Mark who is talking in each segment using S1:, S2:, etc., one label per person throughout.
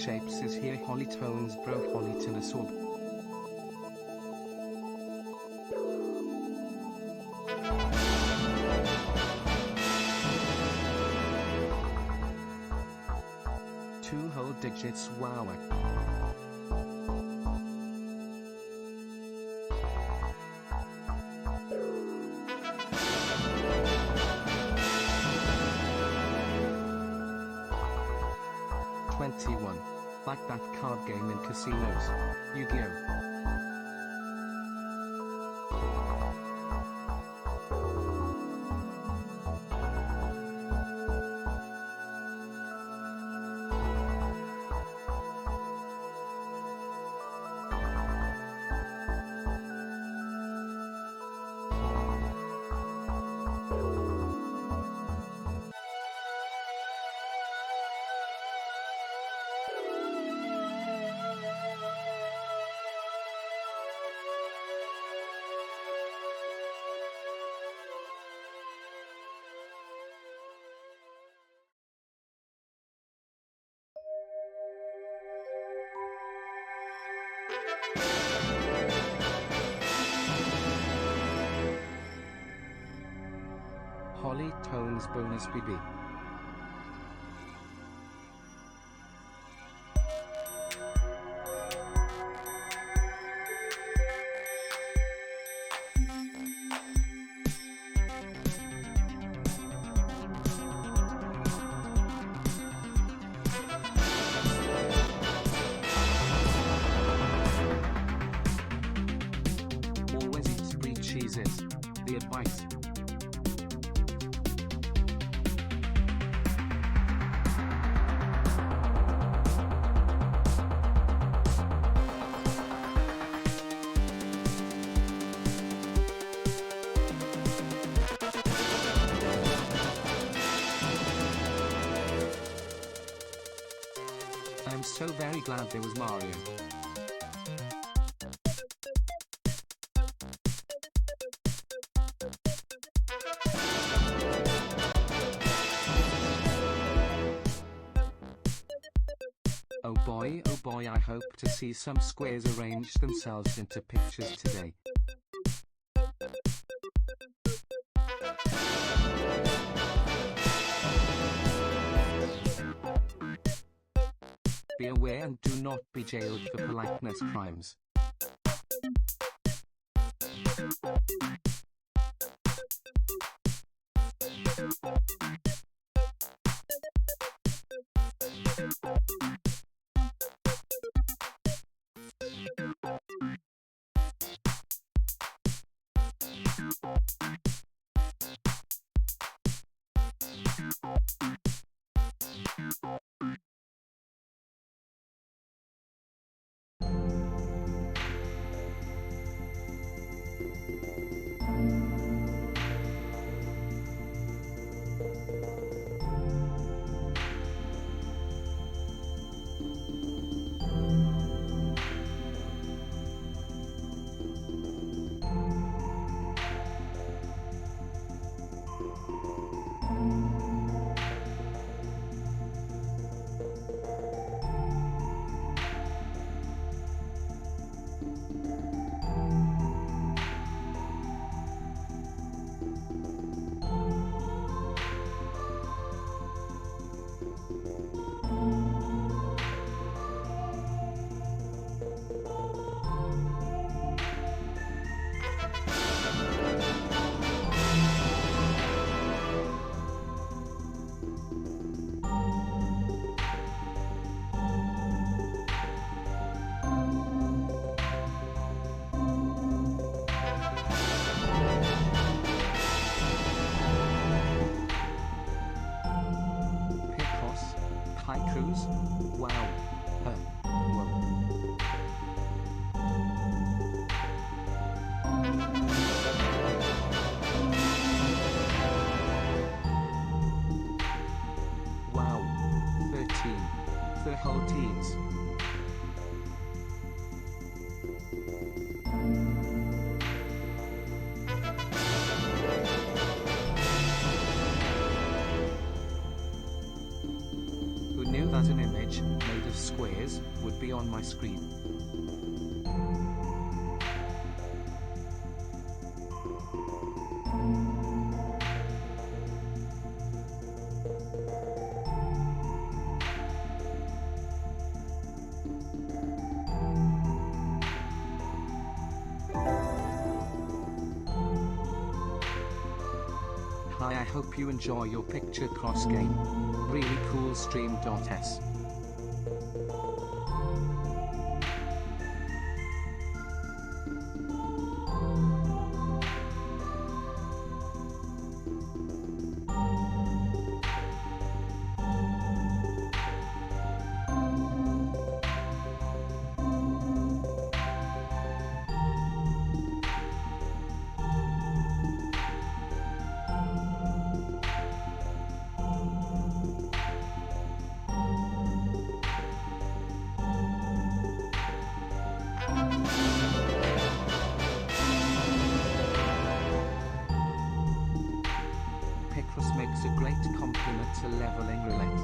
S1: shapes is here. Holly tones bro Holly to the sub. Two whole digits wow. 21. Like that card game in casinos. Yu-Gi-Oh! Holly tones bonus BB. Always eat 3 cheeses. The advice. I'm so very glad there was Mario. Oh boy, I hope to see some squares arrange themselves into pictures today. Be aware and do not be jailed for politeness crimes. Picross? Wow. Whoa. Wow. 13. The whole teens. Who knew that an image made of squares should be on my screen. Hi, I hope you enjoy your Picross game. Really cool stream.s. Picross makes a great complement to leveling roulette.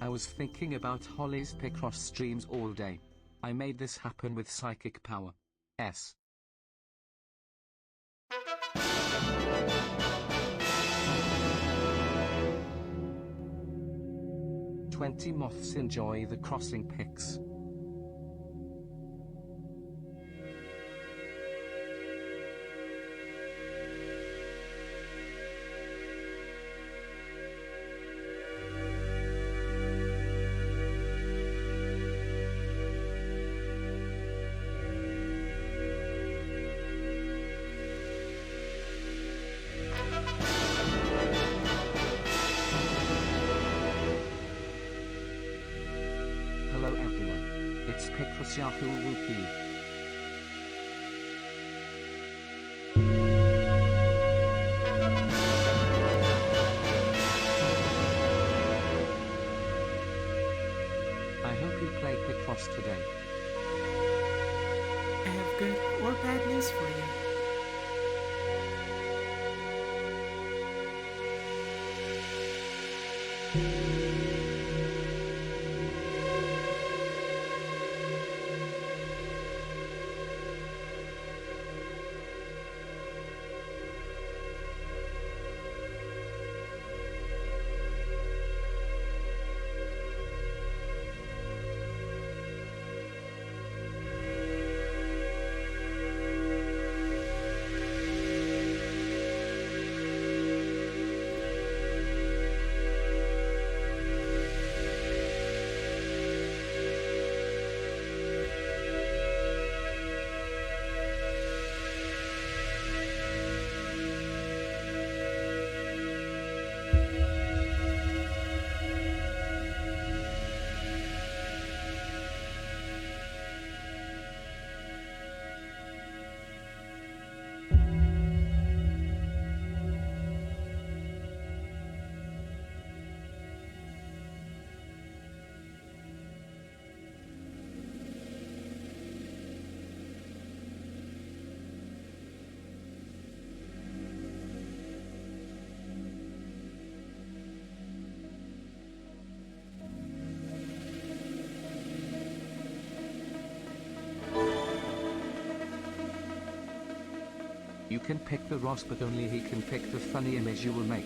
S1: I was thinking about Holly's Picross streams all day. I made this happen with psychic power. S. "20 moths enjoy the crossing pics." Hello everyone. It's Picross Yahoo Whoopee. I hope you play Picross today.
S2: I have good or bad news for you.
S1: You can pick the Ross, but only he can pick the funny image you will make.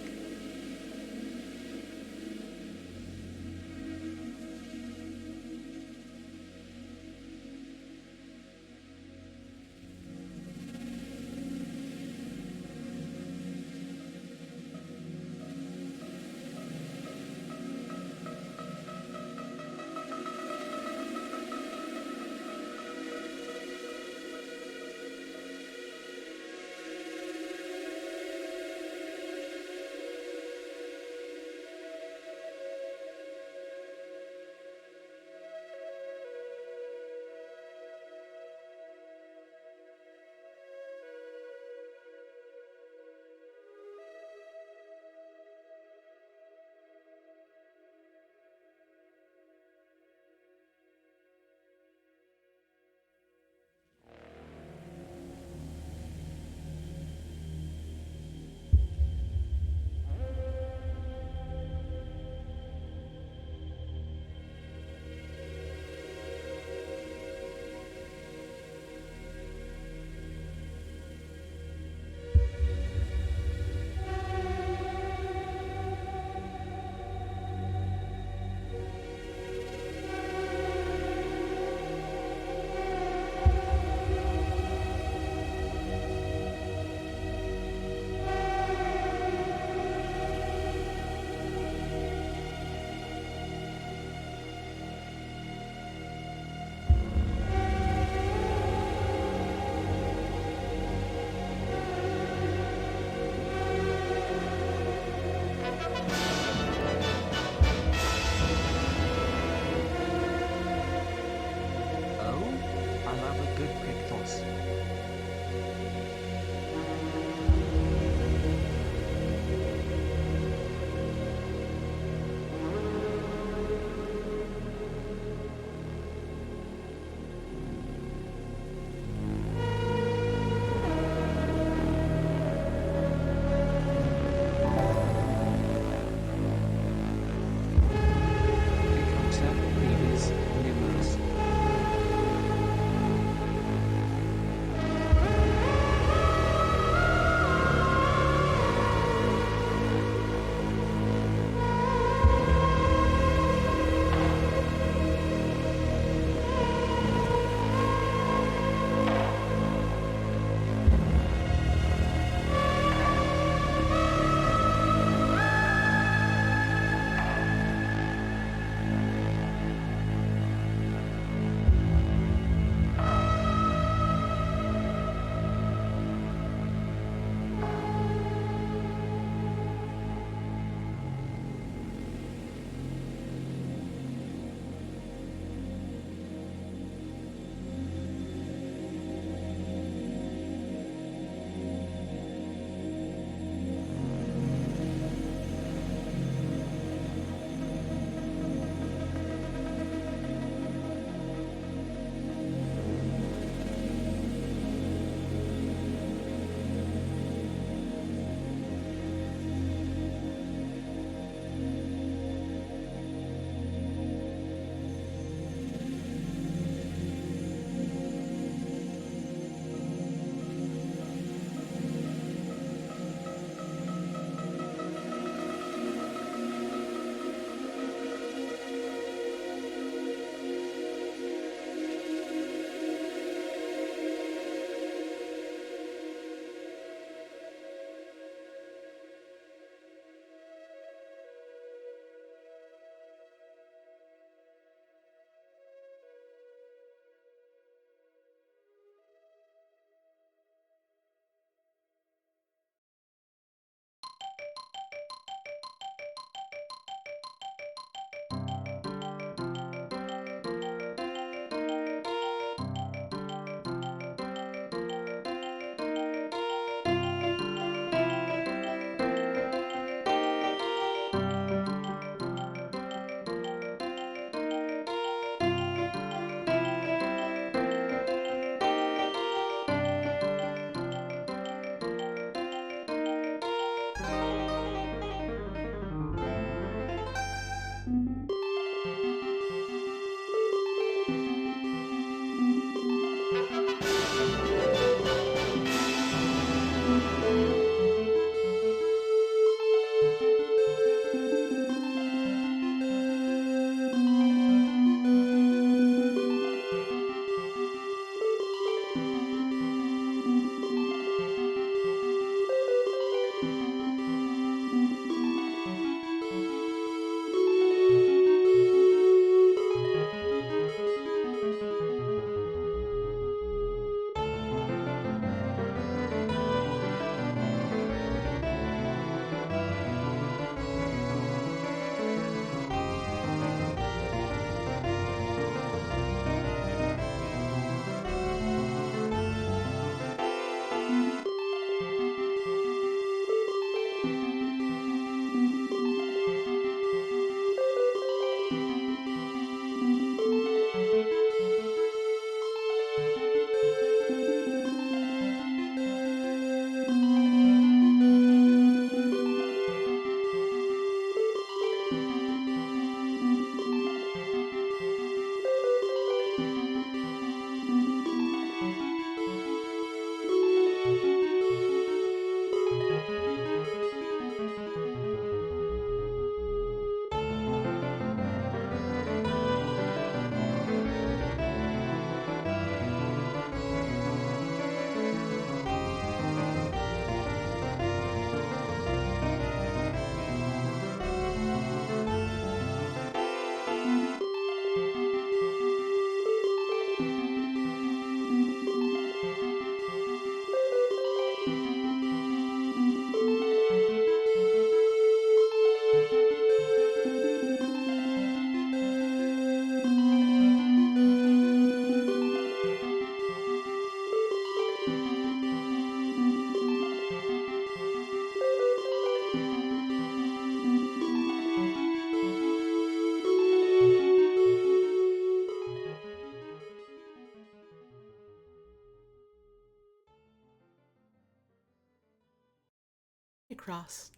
S2: Picross.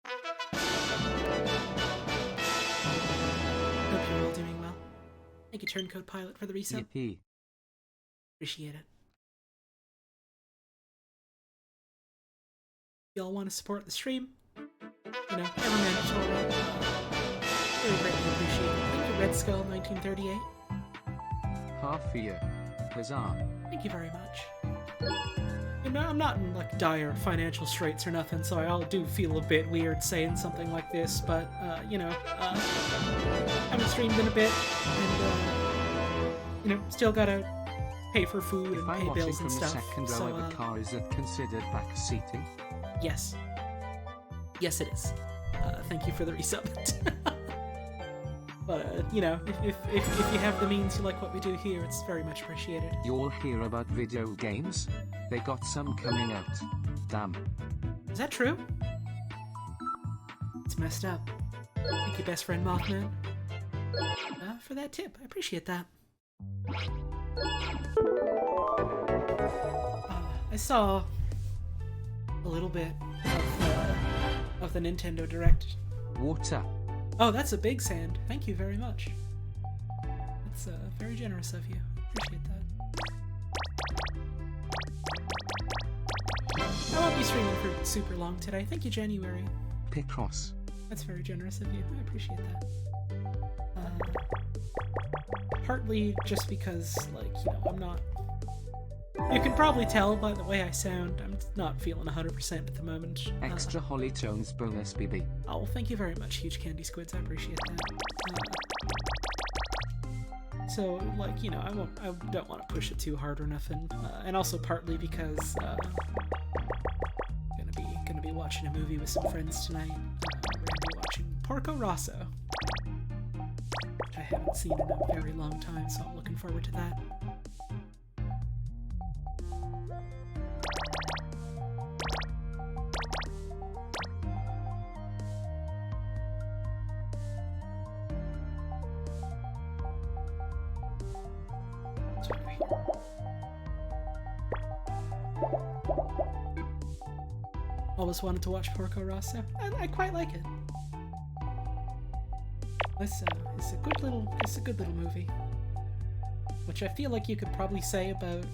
S2: Hope you're all doing well. Thank you, Turncoat Pilot, for the resub.
S1: Yippee.
S2: Appreciate it. If y'all want to support the stream, never mandatory. Very greatly appreciate it. Thank you, Red Skull 1938.
S1: Half a year. Huzzah.
S2: Thank you very much. I'm not in like dire financial straits or nothing, so I do feel a bit weird saying something like this, but haven't streamed in a bit, and still gotta pay for food and pay bills and stuff.
S1: If I'm watching from the second row of a car, is it considered back seating?
S2: Yes. Yes, it is. Thank you for the resub. But, if you have the means, you like what we do here, it's very much appreciated.
S1: You all hear about video games? They got some coming out. Damn.
S2: Is that true? It's messed up. Thank you, best friend Mothman, for that tip. I appreciate that. I saw a little bit of the Nintendo Direct.
S1: Water.
S2: Oh, that's a big sand. Thank you very much. That's very generous of you. Appreciate that. I won't be streaming for super long today. Thank you, January.
S1: Picross.
S2: That's very generous of you. I appreciate that. Partly just because, I'm not... You can probably tell by the way I sound, I'm not feeling 100% at the moment.
S1: Extra Holly Tones bonus, BB.
S2: Oh, thank you very much, Huge Candy Squids. I appreciate that. So, I don't want to push it too hard or nothing. And also partly because gonna be watching a movie with some friends tonight. We're gonna be watching Porco Rosso, which I haven't seen in a very long time, so I'm looking forward to that. Always wanted to watch Porco Rosso. I quite like it. It's a good little movie, which I feel like you could probably say about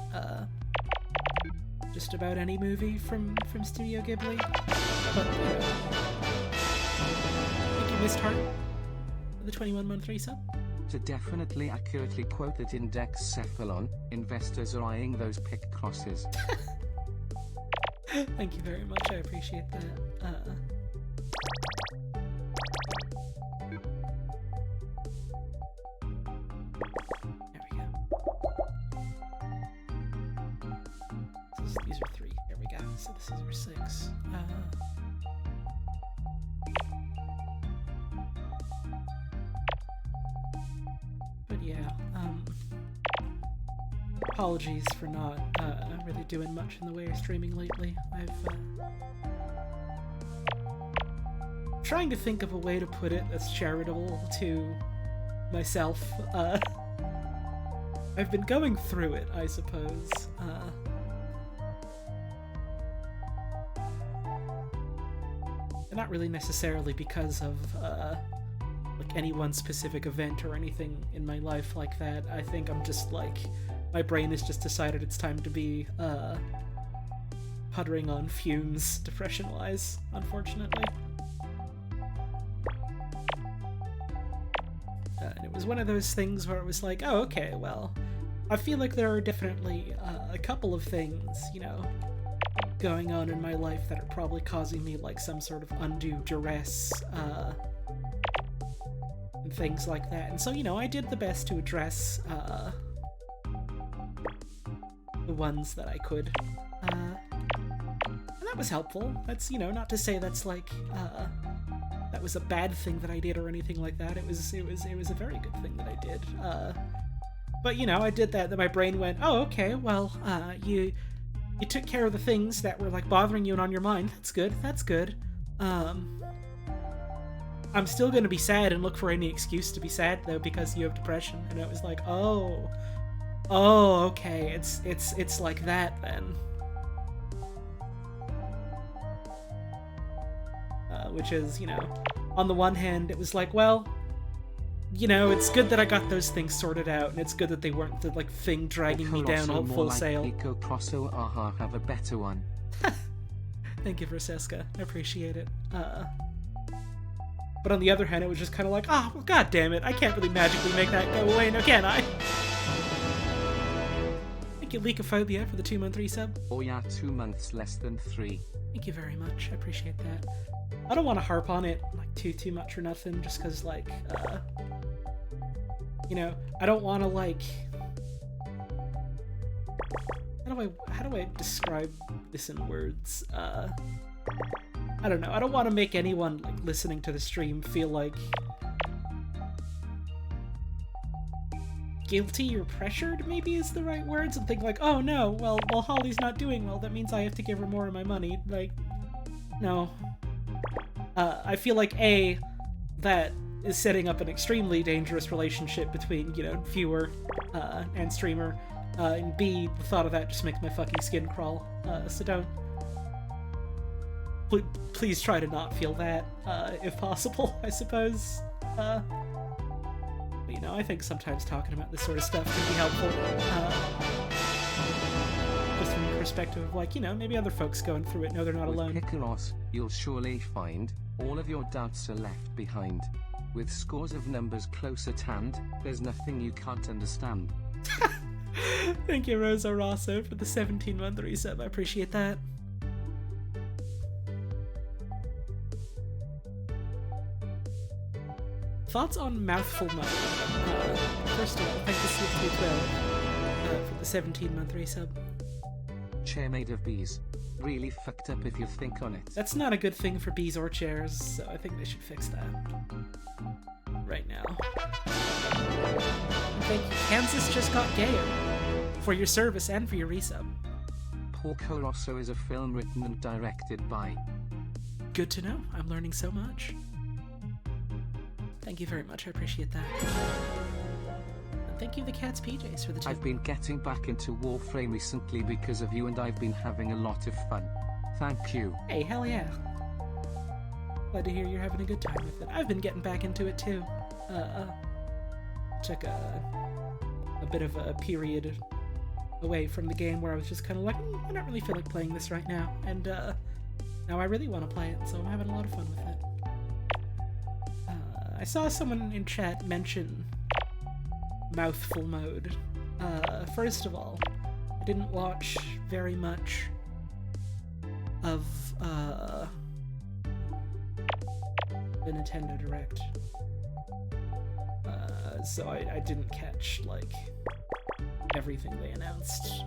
S2: just about any movie from Studio Ghibli. But I think you missed Heart, the 21-month resub.
S1: To definitely accurately quote that index cephalon, investors are eyeing those Picrosses.
S2: Thank you very much, I appreciate that. There we go. These are 3. There we go. So this is our 6. But yeah, apologies for not really doing much in the way of streaming lately. I've trying to think of a way to put it that's charitable to myself. I've been going through it, I suppose. And not really necessarily because of any one specific event or anything in my life like that. I think I'm just my brain has just decided it's time to be puttering on fumes, depression-wise, unfortunately. And it was one of those things where it was like, oh, okay, well, I feel like there are definitely a couple of things, going on in my life that are probably causing me some sort of undue duress, and things like that. And so, I did the best to address the ones that I could, and that was helpful. That's, not to say that's that was a bad thing that I did or anything like that. It was a very good thing that I did. But I did that. Then my brain went, oh, okay, well, you took care of the things that were bothering you and on your mind. That's good. That's good. I'm still gonna be sad and look for any excuse to be sad though because you have depression. And it was like, oh, Oh, okay. It's like that then. Which is, you know, on the one hand, it was like, well, you know, it's good that I got those things sorted out, and it's good that they weren't the, like, thing dragging me down all full sail.
S1: Picross, aha, have a better one.
S2: Thank you, Francesca. I appreciate it. But on the other hand, it was just kind of like, oh, well, god damn it, I can't really magically make that go away, now can I? Thank you, Leakophobia, for the 2-month resub.
S1: Oh yeah, 2 months less than 3.
S2: Thank you very much. I appreciate that. I don't want to harp on it like too much or nothing, just because, like, you know, I don't want to, like, how do I describe this in words? I don't know. I don't want to make anyone, like, listening to the stream feel like guilty or pressured, maybe is the right words, and think like, oh no, well Holly's not doing well, that means I have to give her more of my money. Like, no. I feel like A, that is setting up an extremely dangerous relationship between, you know, viewer and streamer, and B, the thought of that just makes my fucking skin crawl. So don't. Please try to not feel that, if possible, I suppose. But, you know, I think sometimes talking about this sort of stuff can be helpful. Just from the perspective of, like, you know, maybe other folks going through it know they're not alone.
S1: With Picross, you'll surely find all of your doubts are left behind. With scores of numbers close at hand, there's nothing you can't understand.
S2: Thank you, Rosa Rosso, for the 17-month resub. I appreciate that. Thoughts on mouthful mode? First of all, thank you, Swift12, for the 17-month resub.
S1: Chair made of bees. Really fucked up if you think on it.
S2: That's not a good thing for bees or chairs, so I think they should fix that. Right now. Thank you. Kansas just got gayer. For your service and for your resub.
S1: Porco Rosso is a film written and directed by.
S2: Good to know. I'm learning so much. Thank you very much. I appreciate that. And thank you, the Cat's PJs, for the 2.
S1: I've been getting back into Warframe recently because of you, and I've been having a lot of fun. Thank you.
S2: Hey, hell yeah. Glad to hear you're having a good time with it. I've been getting back into it too. Took a bit of a period away from the game where I was just kind of like, I don't really feel like playing this right now. And now I really want to play it, so I'm having a lot of fun with it. I saw someone in chat mention mouthful mode. First of all, I didn't watch very much of the Nintendo Direct, so I didn't catch, like, everything they announced.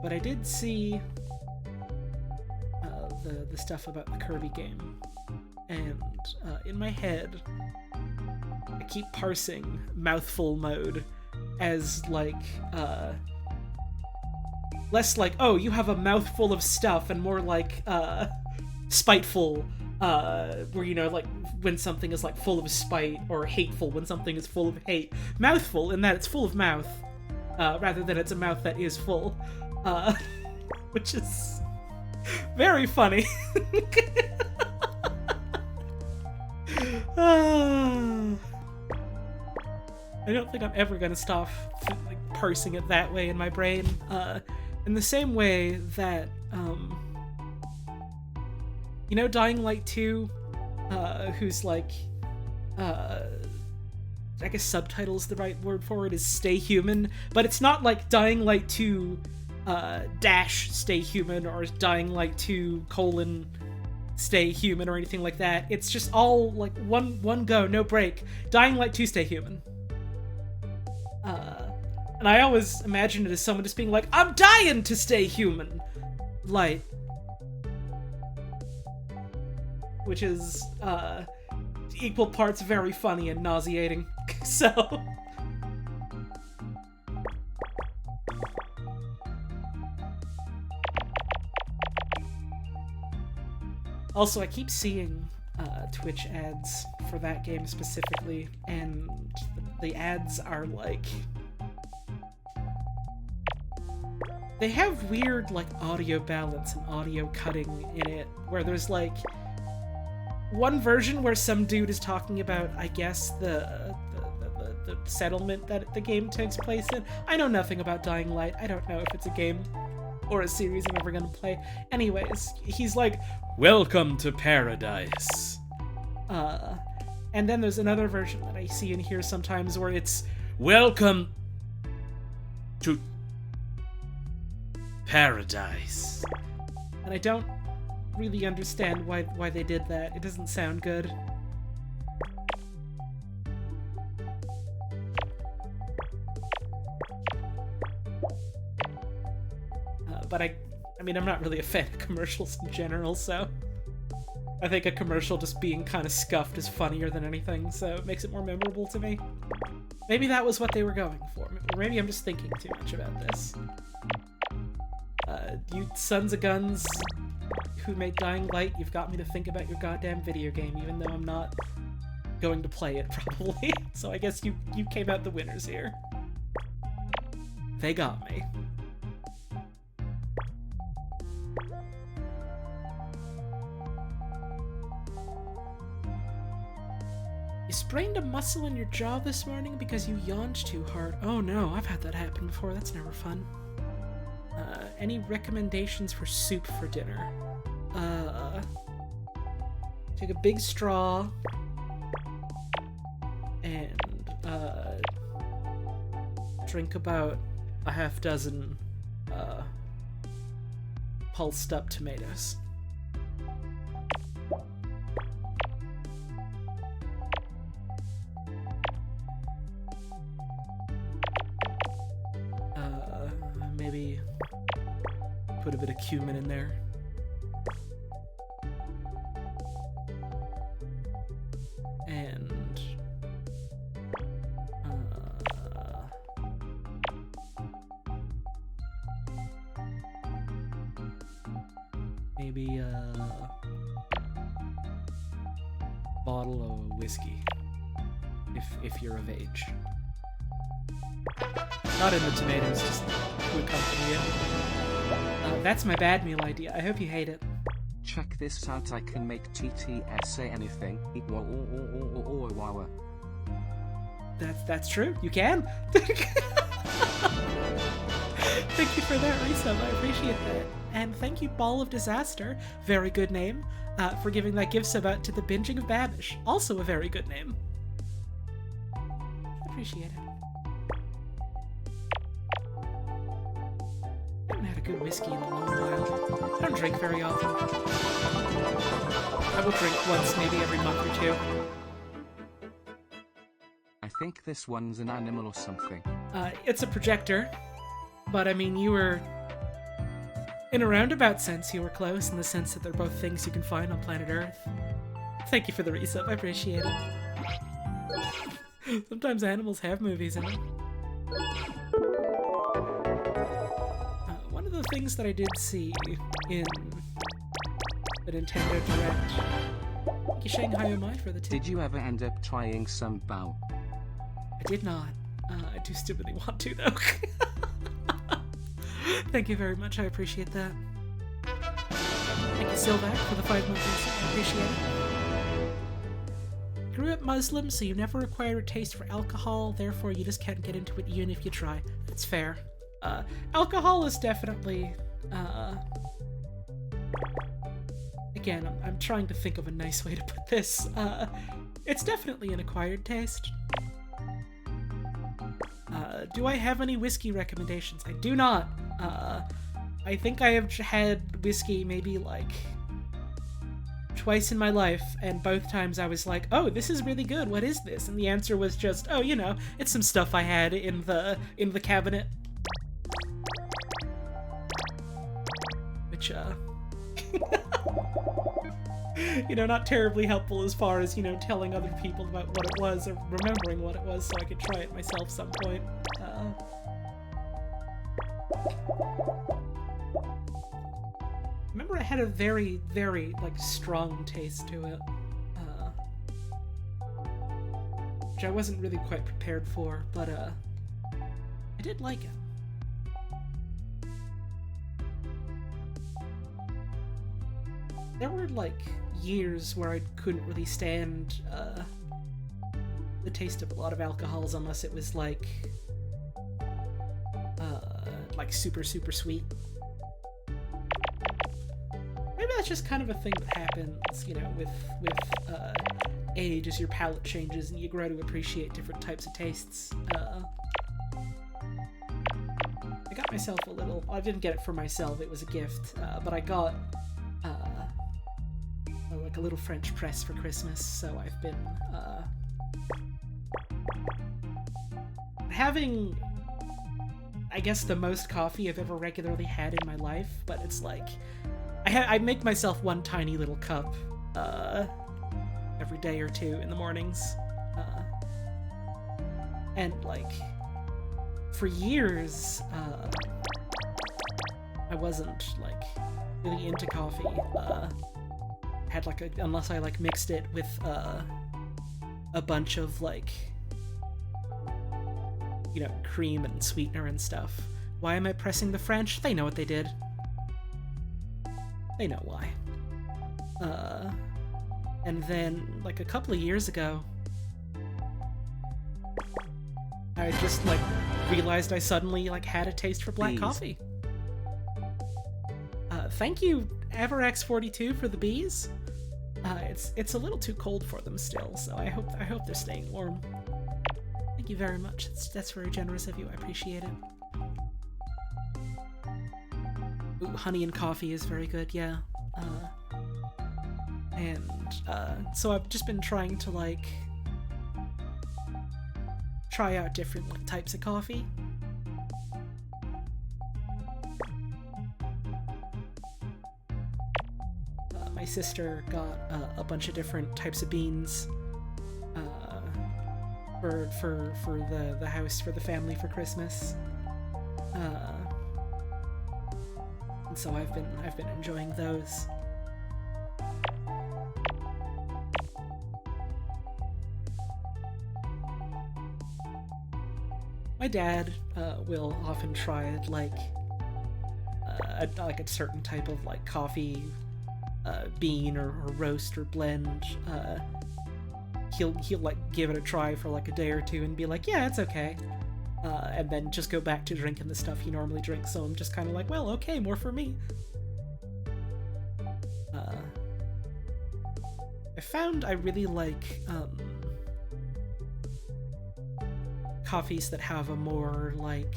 S2: But I did see the stuff about the Kirby game, and in my head, I keep parsing mouthful mode as, like, less like, oh, you have a mouthful of stuff, and more like, spiteful, where, you know, like, when something is, like, full of spite, or hateful when something is full of hate. Mouthful, in that it's full of mouth, rather than it's a mouth that is full, which is very funny. I don't think I'm ever gonna stop, like, parsing it that way in my brain. In the same way that, you know, Dying Light 2, who's like, I guess subtitle's the right word for it, is Stay Human, but it's not like Dying Light 2 dash Stay Human, or Dying Light 2 : Stay Human, or anything like that. It's just all, like, one go, no break. Dying Light 2 Stay Human. And I always imagine it as someone just being like, I'm dying to stay human! Light. Which is, equal parts very funny and nauseating. So... Also, I keep seeing Twitch ads for that game specifically, and the ads are, like, They have weird, like, audio balance and audio cutting in it, where there's, like, one version where some dude is talking about, I guess, the settlement that the game takes place in. I know nothing about Dying Light. I don't know if it's a game or a series I'm ever gonna play. Anyways, he's like, "Welcome to paradise." And then there's another version that I see and hear sometimes where it's, "Welcome to paradise." And I don't really understand why they did that. It doesn't sound good. But I mean, I'm not really a fan of commercials in general, so I think a commercial just being kind of scuffed is funnier than anything, so it makes it more memorable to me. Maybe that was what they were going for. Or maybe I'm just thinking too much about this. You sons of guns who made Dying Light, you've got me to think about your goddamn video game, even though I'm not going to play it, probably. So I guess you came out the winners here. They got me. You sprained a muscle in your jaw this morning because you yawned too hard. Oh no, I've had that happen before. That's never fun. Any recommendations for soup for dinner? Take a big straw and drink about a half dozen pulsed up tomatoes. Maybe put a bit of cumin in there. And maybe a bottle of whiskey, if you're of age. Not in the tomatoes, just to accompany it. That's my bad meal idea. I hope you hate it.
S1: Check this out, I can make TTS say anything.
S2: That's true. You can. Thank you for that resub. I appreciate that. And thank you, Ball of Disaster, very good name, for giving that gift sub out to the Binging of Babish. Also a very good name. Appreciate it. I haven't had a good whiskey in a long while. I don't drink very often. I will drink once, maybe every month or two.
S1: I think this one's an animal or something.
S2: It's a projector. But I mean, you were... in a roundabout sense, you were close, in the sense that they're both things you can find on planet Earth. Thank you for the resub, I appreciate it. Sometimes animals have movies in them. One of the things that I did see in the Nintendo Direct... Thank you, Shanghai Omai, for the tip.
S1: Did you ever end up trying some bao?
S2: I did not. I do stupidly want to, though. Thank you very much, I appreciate that. Thank you, Silvac, for the 5 months. I appreciate it. Grew up Muslim, so you never acquired a taste for alcohol, therefore you just can't get into it even if you try. That's fair. Alcohol is definitely, again, I'm trying to think of a nice way to put this. It's definitely an acquired taste. Do I have any whiskey recommendations? I do not. I think I have had whiskey maybe like twice in my life, and both times I was like, oh, this is really good, what is this? And the answer was just, oh, you know, it's some stuff I had in the cabinet. Which, you know, not terribly helpful as far as, you know, telling other people about what it was or remembering what it was so I could try it myself some point. Remember I had a very, very, like, strong taste to it. Which I wasn't really quite prepared for, but, I did like it. there were like years where I couldn't really stand the taste of a lot of alcohols unless it was like super super sweet. Maybe that's just kind of a thing that happens, you know, with age as your palate changes and you grow to appreciate different types of tastes. I got myself a little. I didn't get it for myself; it was a gift. But I got like a little French press for Christmas. So I've been having, I guess, the most coffee I've ever regularly had in my life. But it's like I make myself one tiny little cup every day or two in the mornings, and like for years I wasn't like really into coffee. Had like unless I like mixed it with a bunch of like, you know, cream and sweetener and stuff. Why am I pressing the French? They know what they did. They know why. And then, like, a couple of years ago, I just, like, realized I suddenly, like, had a taste for black coffee. Thank you, EverX42, for the bees. It's a little too cold for them still, so I hope they're staying warm. Thank you very much. That's very generous of you. I appreciate it. Ooh, honey and coffee is very good, yeah. So I've just been trying to, like, try out different like, types of coffee. My sister got a bunch of different types of beans for the house, for the family for Christmas. And so I've been enjoying those. My dad will often try like a certain type of like coffee bean or roast or blend. He'll like give it a try for like a day or two and be like, yeah, it's okay. And then just go back to drinking the stuff he normally drinks. So I'm just kind of like, well, okay, more for me. I found I really like coffees that have a more like...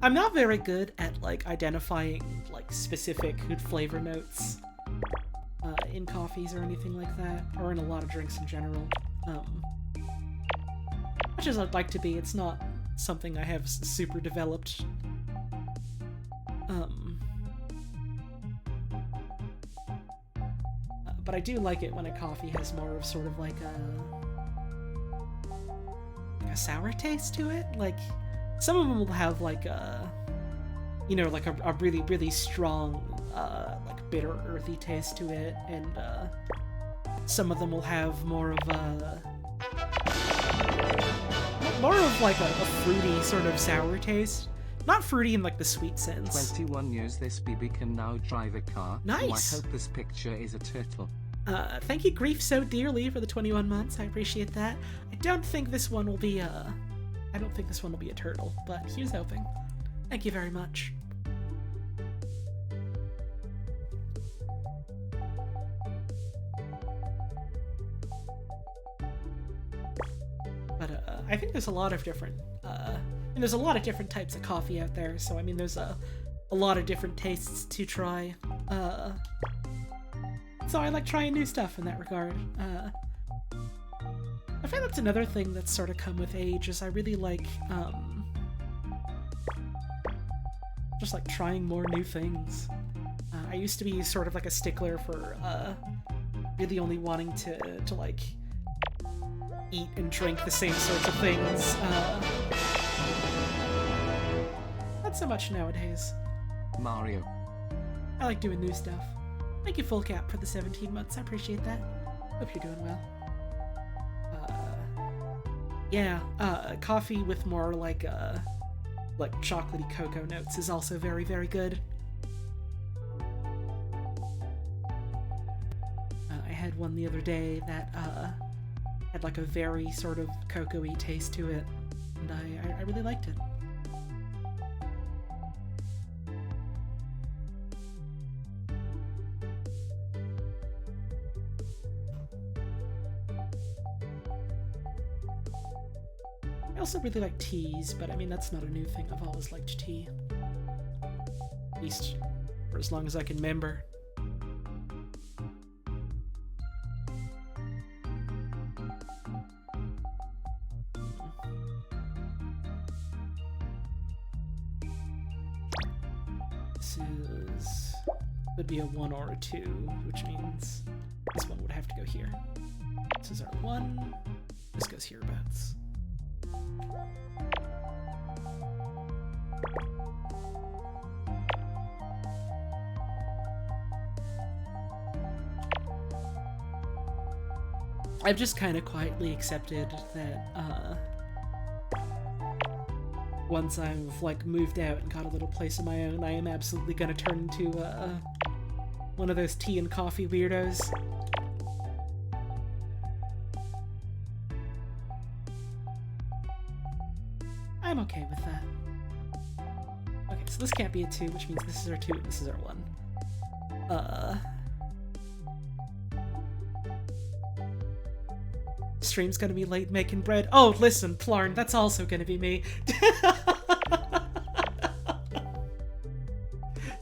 S2: I'm not very good at like identifying like specific flavor notes in coffees or anything like that, or in a lot of drinks in general. Much as I'd like to be, it's not something I have super developed. But I do like it when a coffee has more of sort of like a sour taste to it. Like, some of them will have like a, you know, like a really, really strong, like bitter, earthy taste to it, and some of them will have more of like a fruity sort of sour taste. Not fruity in like the sweet sense.
S1: 21 years this BB can now drive a car.
S2: Nice!
S1: Oh, I hope this picture is a turtle.
S2: Thank you, Grief So Dearly, for the 21 months. I appreciate that. I don't think this one will be a turtle, but here's hoping. Thank you very much. But I think there's a lot of different and there's a lot of different types of coffee out there, so I mean there's a lot of different tastes to try. So I like trying new stuff in that regard. I find that's another thing that's sort of come with age, is I really like just like trying more new things. I used to be sort of like a stickler for really only wanting to like eat and drink the same sorts of things. Not so much nowadays.
S1: Mario.
S2: I like doing new stuff. Thank you, Full Cap, for the 17 months. I appreciate that. Hope you're doing well. Yeah, coffee with more like chocolatey cocoa notes is also very, very good. had one the other day that had like a very sort of cocoa-y taste to it, and I really liked it. I also really like teas, but I mean, that's not a new thing. I've always liked tea. At least for as long as I can remember. This would be a 1 or a 2, which means this one would have to go here. This is our 1. This goes hereabouts. I've just kind of quietly accepted that once I've like moved out and got a little place of my own, I am absolutely gonna turn into one of those tea and coffee weirdos. I'm okay with that. Okay, so this can't be a 2, which means this is our 2 and this is our 1. Stream's gonna be late making bread. Oh, listen, Plarn, that's also gonna be me.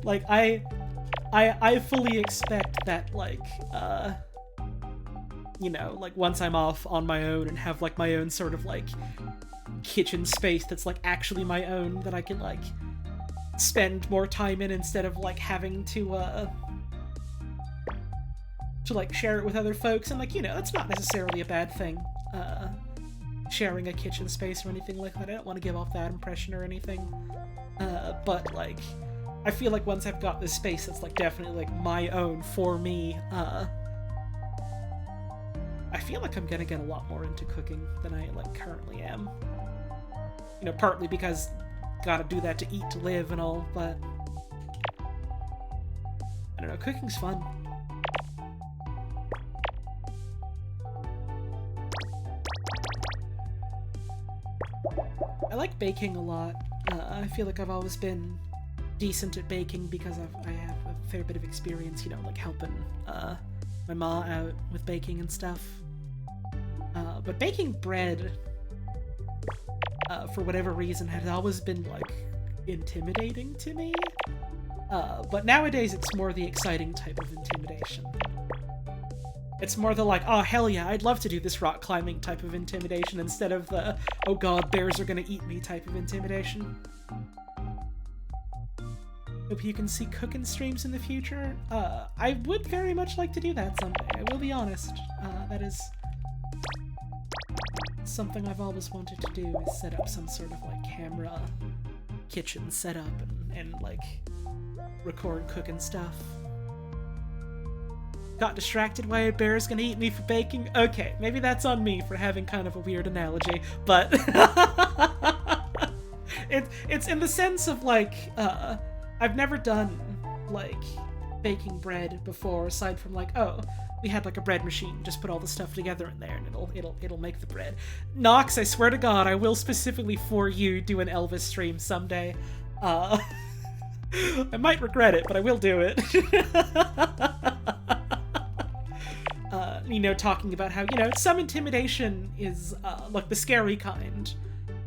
S2: Like, I fully expect that, like, you know, like, once I'm off on my own and have, like, my own sort of, like, kitchen space that's, like, actually my own, that I can, like, spend more time in instead of, like, having to like, share it with other folks. And, like, you know, that's not necessarily a bad thing, sharing a kitchen space or anything like that. I don't want to give off that impression or anything. But, like, I feel like once I've got this space that's, like, definitely, like, my own for me, I feel like I'm gonna get a lot more into cooking than I, like, currently am. You know, partly because gotta do that to eat to live and all, but I don't know, cooking's fun. I like baking a lot. I feel like I've always been decent at baking because I have a fair bit of experience, you know, like helping my ma out with baking and stuff. But baking bread, for whatever reason, has always been, like, intimidating to me. But nowadays it's more the exciting type of intimidation. It's more the, like, oh, hell yeah, I'd love to do this rock climbing type of intimidation instead of the, oh god, bears are gonna eat me type of intimidation. Hope you can see cooking streams in the future. I would very much like to do that someday, I will be honest. That is something I've always wanted to do, is set up some sort of, like, camera kitchen setup and like, record cooking stuff. Got distracted by a bear's gonna eat me for baking? Okay, maybe that's on me for having kind of a weird analogy, but it's in the sense of, like, I've never done, like, baking bread before, aside from, like, oh, we had, like, a bread machine, just put all the stuff together in there and it'll make the bread. Nox, I swear to god, I will specifically for you do an Elvis stream someday. I might regret it, but I will do it. You know, talking about how, you know, some intimidation is, like, the scary kind.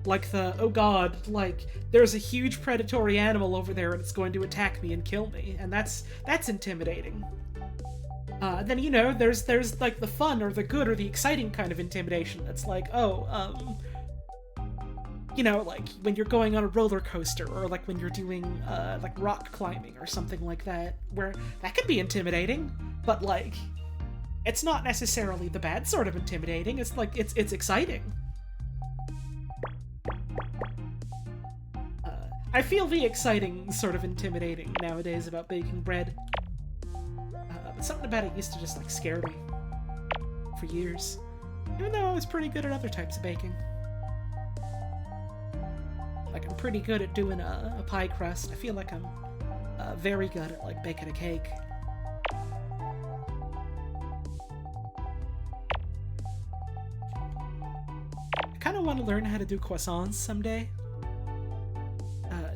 S2: Like the, oh god, like, there's a huge predatory animal over there and it's going to attack me and kill me, and that's intimidating. Then, you know, there's, like, the fun or the good or the exciting kind of intimidation that's like, oh, you know, like, when you're going on a roller coaster, or, like, when you're doing, like, rock climbing or something like that, where that can be intimidating, but, like, it's not necessarily the bad sort of intimidating, it's, like, it's exciting. I feel the exciting sort of intimidating nowadays about baking bread. But something about it used to just, like, scare me for years, even though I was pretty good at other types of baking. Like, I'm pretty good at doing a pie crust. I feel like I'm very good at, like, baking a cake. to learn how to do croissants someday.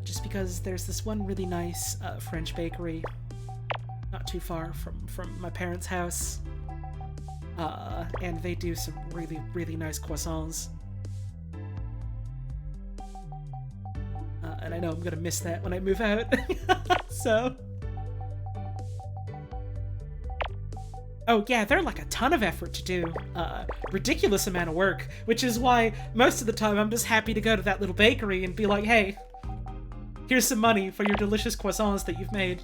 S2: Just because there's this one really nice French bakery not too far from my parents' house. And they do some really, really nice croissants. And I know I'm gonna miss that when I move out. So... Oh yeah, they're like a ton of effort to do. Ridiculous amount of work, which is why most of the time I'm just happy to go to that little bakery and be like, hey, here's some money for your delicious croissants that you've made.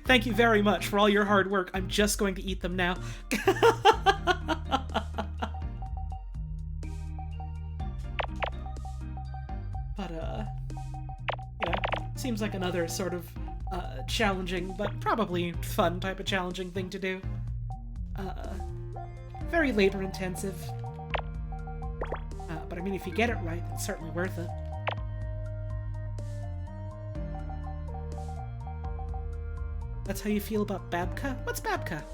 S2: Thank you very much for all your hard work. I'm just going to eat them now. But, you know, seems like another sort of challenging, but probably fun type of challenging thing to do. Very labor intensive. But I mean, if you get it right, it's certainly worth it. That's how you feel about Babka? What's Babka?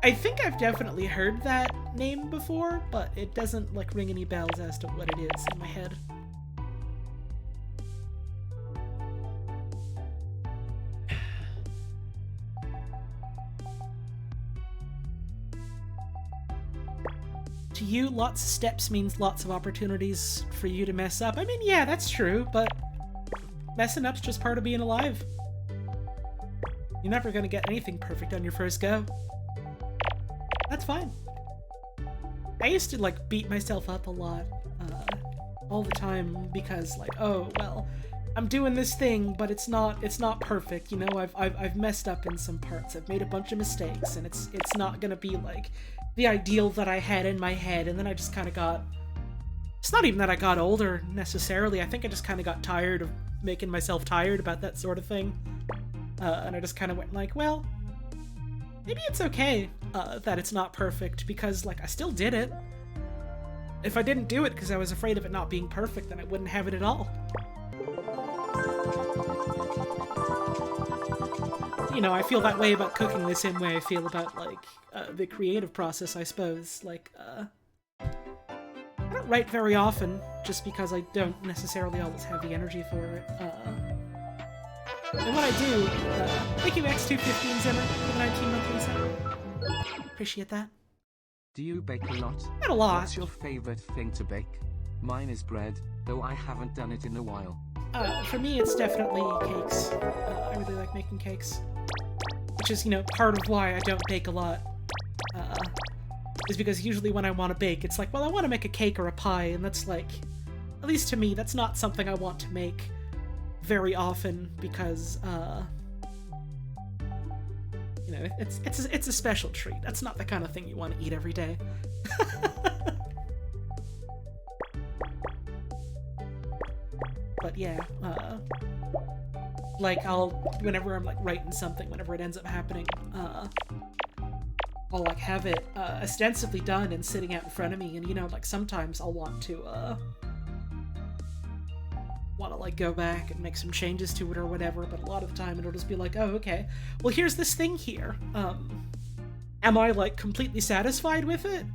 S2: I think I've definitely heard that name before, but it doesn't like ring any bells as to what it is in my head. To you, lots of steps means lots of opportunities for you to mess up. I mean, yeah, that's true, but messing up's just part of being alive. You're never gonna get anything perfect on your first go. That's fine. I used to, like, beat myself up a lot, all the time, because, like, oh, well, I'm doing this thing, but it's not perfect, you know? I've messed up in some parts. I've made a bunch of mistakes, and it's not gonna be, like, the ideal that I had in my head, and then I just kind of got... It's not even that I got older, necessarily. I think I just kind of got tired of making myself tired about that sort of thing. And I just kind of went like, well, maybe it's okay that it's not perfect, because, like, I still did it. If I didn't do it because I was afraid of it not being perfect, then I wouldn't have it at all. You know, I feel that way about cooking the same way I feel about, like, the creative process, I suppose. Like, I don't write very often, just because I don't necessarily always have the energy for it. And when I do, thank you X215 Zimmer for the 19-month reset. Appreciate that.
S1: Do you bake a lot?
S2: Not a lot.
S1: What's your favorite thing to bake? Mine is bread, though I haven't done it in a while.
S2: For me, it's definitely cakes. I really like making cakes. Which is, you know, part of why I don't bake a lot. Is because usually when I want to bake, it's like, well, I want to make a cake or a pie, and that's like, at least to me, that's not something I want to make very often, because, you know, it's a special treat. That's not the kind of thing you want to eat every day. But yeah, like, whenever I'm, like, writing something, whenever it ends up happening, I'll, like, have it, ostensibly done and sitting out in front of me, and, you know, like, sometimes I'll want to, like, go back and make some changes to it or whatever, but a lot of the time it'll just be like, oh, okay, well, here's this thing here. Am I, like, completely satisfied with it?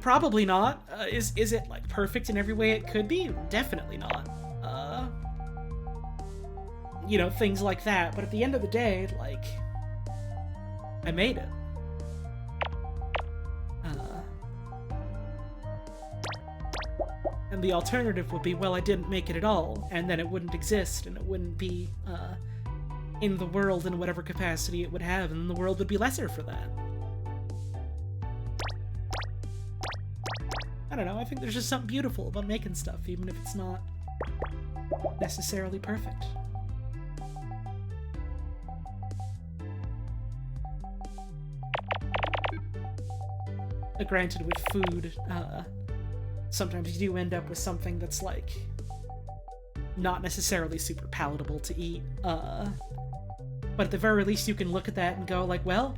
S2: Probably not. Is it, like, perfect in every way it could be? Definitely not. You know, things like that, but at the end of the day, like, I made it. And the alternative would be, well, I didn't make it at all, and then it wouldn't exist, and it wouldn't be, in the world in whatever capacity it would have, and the world would be lesser for that. I don't know, I think there's just something beautiful about making stuff, even if it's not necessarily perfect. Granted, with food, sometimes you do end up with something that's, like, not necessarily super palatable to eat, but at the very least you can look at that and go, like, well,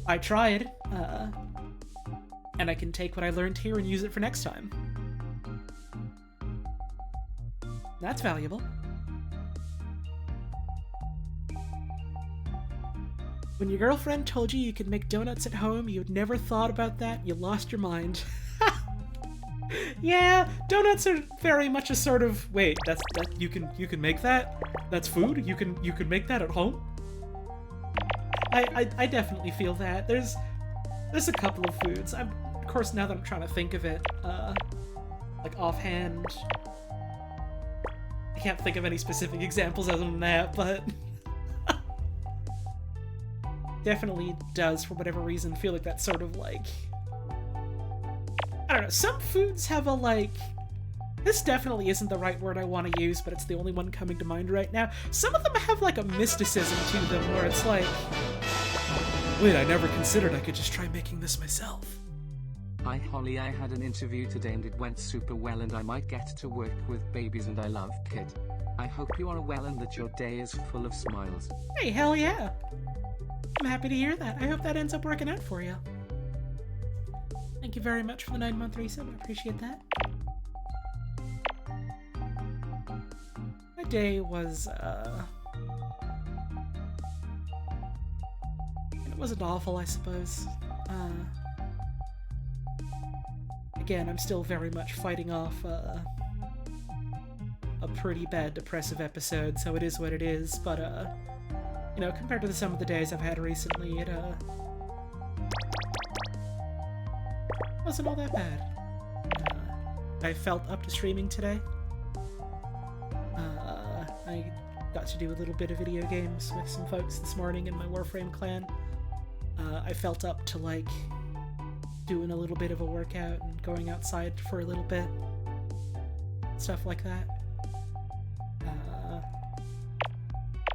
S2: I tried, and I can take what I learned here and use it for next time. That's valuable. When your girlfriend told you you could make donuts at home, you'd never thought about that, you lost your mind. Yeah, donuts are very much a sort of wait. That you can make that. That's food. You can make that at home. I definitely feel that. There's a couple of foods. Of course, now that I'm trying to think of it, like offhand, I can't think of any specific examples other than that, but definitely does, for whatever reason, feel like that sort of like, I don't know, some foods have a like, this definitely isn't the right word I want to use, but it's the only one coming to mind right now. Some of them have like a mysticism to them where it's like, wait, I never considered I could just try making this myself.
S1: Hi Holly, I had an interview today and it went super well and I might get to work with babies and I love kid. I hope you are well and that your day is full of smiles.
S2: Hey, hell yeah. I'm happy to hear that. I hope that ends up working out for you. Thank you very much for the 9-month resub. I appreciate that. My day was, it wasn't awful, I suppose. Again, I'm still very much fighting off a pretty bad depressive episode, so it is what it is, but you know, compared to some of the days I've had recently, it wasn't all that bad. I felt up to streaming today. I got to do a little bit of video games with some folks this morning in my Warframe clan. I felt up to like doing a little bit of a workout and going outside for a little bit. Stuff like that.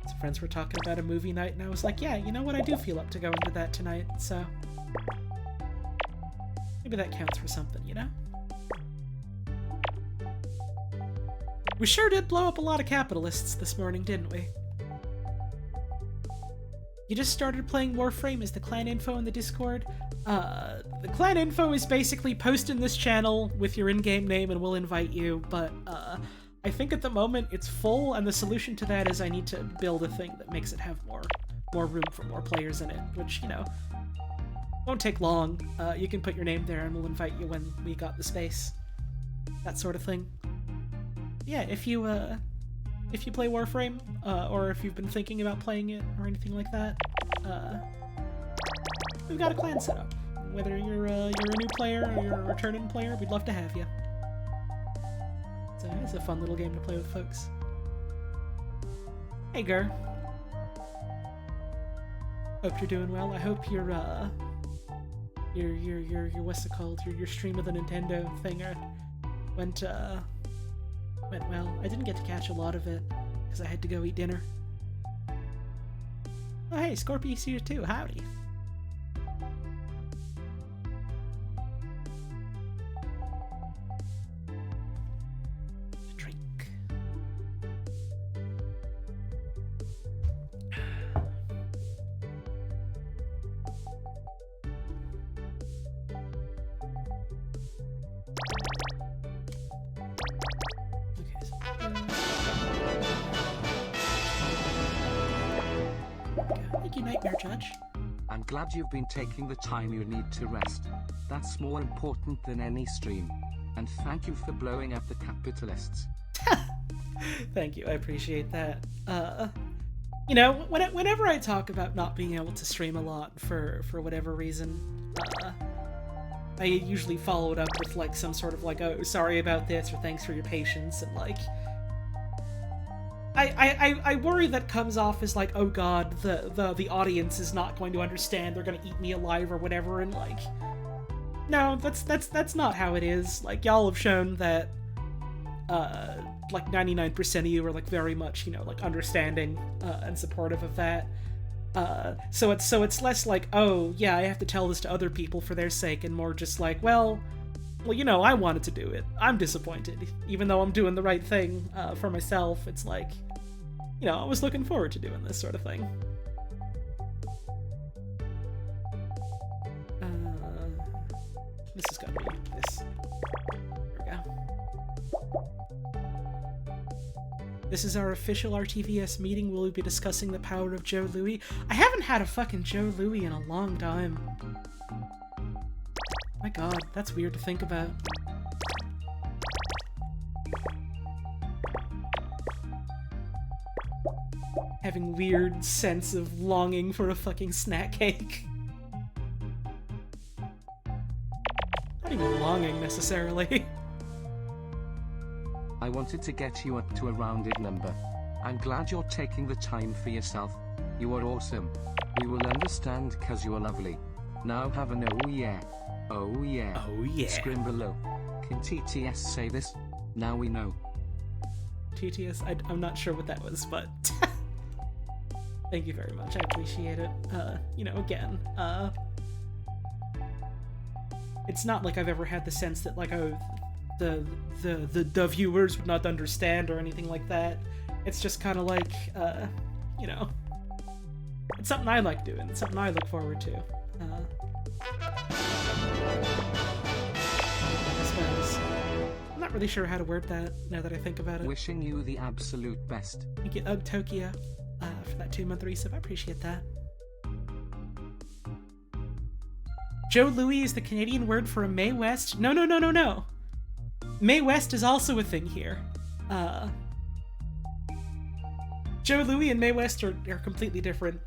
S2: Some friends were talking about a movie night and I was like, yeah, you know what, I do feel up to go into that tonight, so maybe that counts for something, you know? We sure did blow up a lot of capitalists this morning, didn't we? You just started playing Warframe? Is the clan info in the Discord? The clan info is basically post in this channel with your in-game name and we'll invite you, but I think at the moment it's full, and the solution to that is I need to build a thing that makes it have more room for more players in it, which, you know, won't take long. You can put your name there and we'll invite you when we got the space. That sort of thing. Yeah, if you play Warframe, or if you've been thinking about playing it or anything like that, we've got a clan set up. Whether you're a new player or you're a returning player, we'd love to have you. So it's a fun little game to play with folks. Hey, Gur. Hope you're doing well. I hope your what's it called? Your stream of the Nintendo thing went well. I didn't get to catch a lot of it because I had to go eat dinner. Oh hey, Scorpio's here too. Howdy. A drink. Thank you, Nightmare Judge.
S1: I'm glad you've been taking the time you need to rest. That's more important than any stream. And thank you for blowing up the capitalists.
S2: Thank you, I appreciate that. You know, whenever I talk about not being able to stream a lot for whatever reason, I usually follow it up with like some sort of like, oh, sorry about this, or thanks for your patience, and like, I worry that comes off as like, oh god, the audience is not going to understand, they're gonna eat me alive or whatever, and like, no, that's not how it is. Like, y'all have shown that like 99% of you are like very much, you know, like understanding and supportive of that. So it's less like, oh yeah, I have to tell this to other people for their sake, and more just like, well, you know, I wanted to do it. I'm disappointed, even though I'm doing the right thing for myself. It's like, you know, I was looking forward to doing this sort of thing. This is gonna be this. There we go. This is our official RTVS meeting. Will we be discussing the power of Joe Louis? I haven't had a fucking Joe Louis in a long time. My god, that's weird to think about. having weird sense of longing for a fucking snack cake. Not even longing, necessarily.
S1: I wanted to get you up to a rounded number. I'm glad you're taking the time for yourself. You are awesome. We will understand cause you are lovely. Now have an oh yeah. Oh yeah.
S2: Oh yeah.
S1: Scrim below. Can TTS say this? Now we know.
S2: TTS, I'm not sure what that was, but thank you very much. I appreciate it. You know, again, it's not like I've ever had the sense that like, oh, the viewers would not understand or anything like that. It's just kind of like, you know, it's something I like doing. It's something I look forward to. I suppose. I'm not really sure how to word that now that I think about it.
S1: Wishing you the absolute best.
S2: Thank you, Ugg Tokyo, for that 2-month resub. I appreciate that. Joe Louis is the Canadian word for a Mae West. No. Mae West is also a thing here. Joe Louis and Mae West are completely different.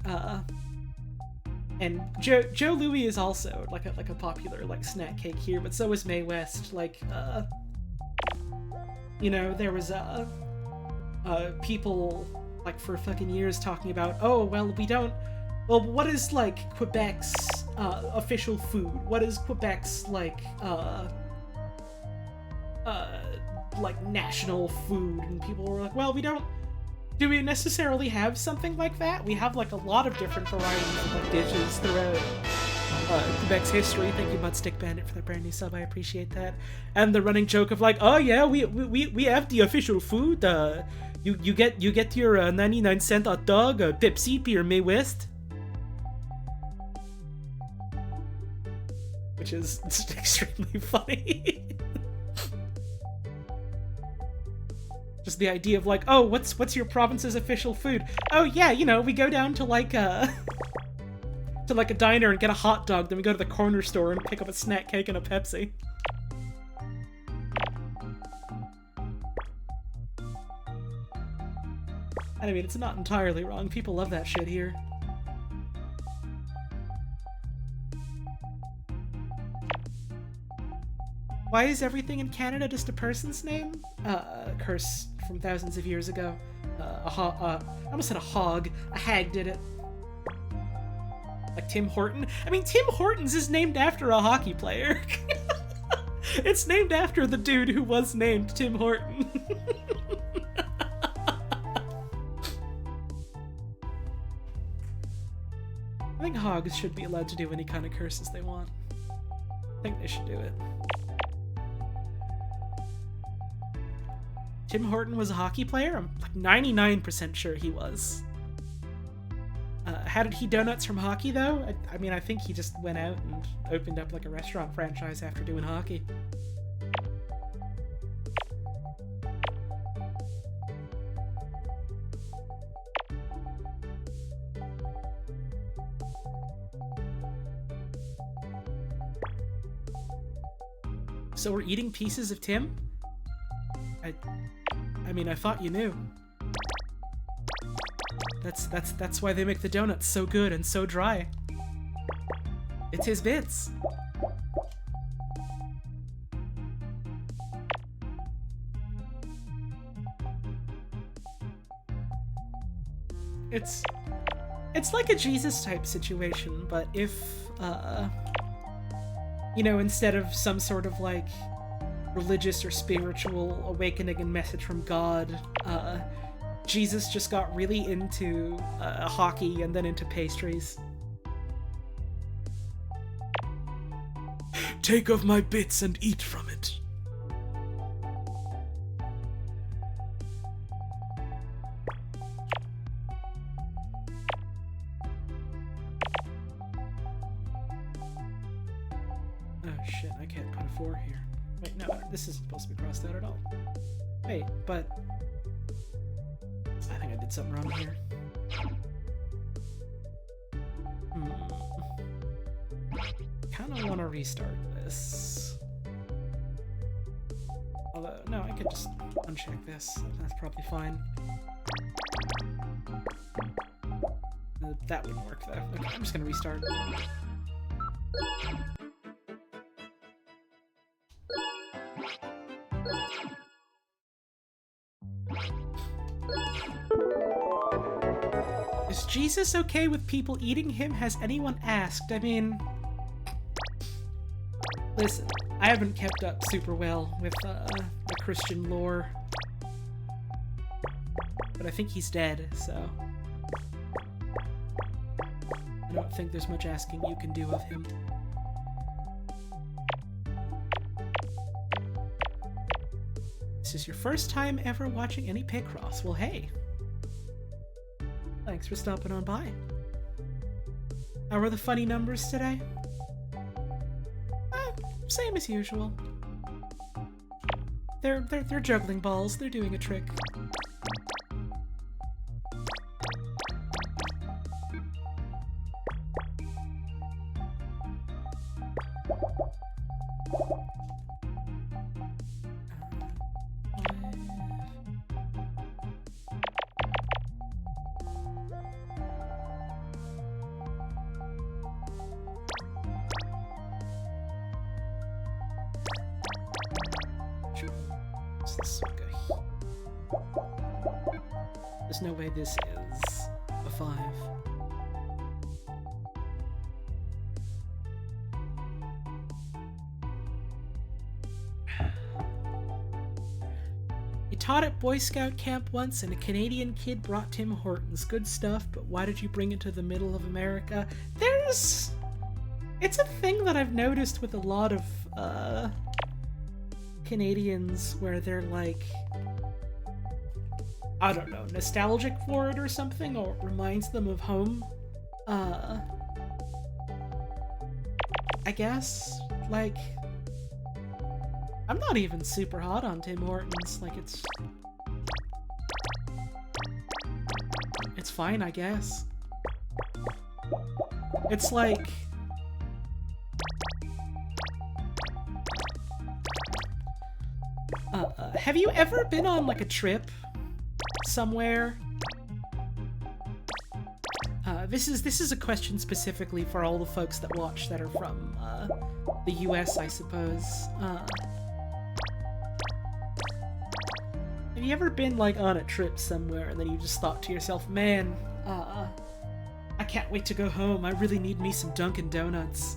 S2: And Joe Louis is also like a popular like snack cake here, but so is Mae West. Like, you know, there was people like for fucking years talking about, oh well, what is like Quebec's official food? What is Quebec's like national food? And people were like, well, do we necessarily have something like that? We have like a lot of different varieties of like dishes throughout Quebec's history. Thank you, Mudstick Bandit, for that brand new sub. I appreciate that. And the running joke of like, oh yeah, we have the official food. You get your 99-cent hot dog, Pepsi, or Mae West, which is extremely funny. Just the idea of like, oh, what's your province's official food? Oh yeah, you know, we go down to like a diner and get a hot dog, then we go to the corner store and pick up a snack cake and a Pepsi. And I mean, it's not entirely wrong. People love that shit here. Why is everything in Canada just a person's name? Curse from thousands of years ago. I almost said a hog. A hag did it. Like Tim Horton? I mean, Tim Hortons is named after a hockey player. It's named after the dude who was named Tim Horton. I think hogs should be allowed to do any kind of curses they want. I think they should do it. Tim Horton was a hockey player? I'm like 99% sure he was. How did he donuts from hockey, though? I mean, I think he just went out and opened up like a restaurant franchise after doing hockey. So we're eating pieces of Tim? I mean, I thought you knew. That's why they make the donuts so good and so dry. It's his bits. It's like a Jesus type situation, but if you know, instead of some sort of like religious or spiritual awakening and message from God, Jesus just got really into hockey and then into pastries. Take of my bits and eat from it. Oh shit, I can't put a 4 here. Wait, no, this isn't supposed to be crossed out at all. Wait, but I think I did something wrong here. Kinda wanna restart this. Although, no, I could just uncheck this. That's probably fine. That wouldn't work, though. Okay, I'm just gonna restart. Is Jesus okay with people eating him? Has anyone asked? I mean... Listen, I haven't kept up super well with the Christian lore. But I think he's dead, so... I don't think there's much asking you can do of him. This is your first time ever watching any Picross. Well, hey. Thanks for stopping on by. How are the funny numbers today? Same as usual. They're juggling balls. They're doing a trick. There's no way this is a 5. He taught at Boy Scout camp once, and a Canadian kid brought Tim Hortons. Good stuff, but why did you bring it to the middle of America? It's a thing that I've noticed with a lot of, Canadians where they're like, I don't know, nostalgic for it or something, or it reminds them of home. I guess, like, I'm not even super hot on Tim Hortons, like, it's fine, I guess. It's like, have you ever been on, like, a trip somewhere? This is a question specifically for all the folks that watch that are from, the US, I suppose. Have you ever been, like, on a trip somewhere and then you just thought to yourself, man, I can't wait to go home, I really need me some Dunkin' Donuts.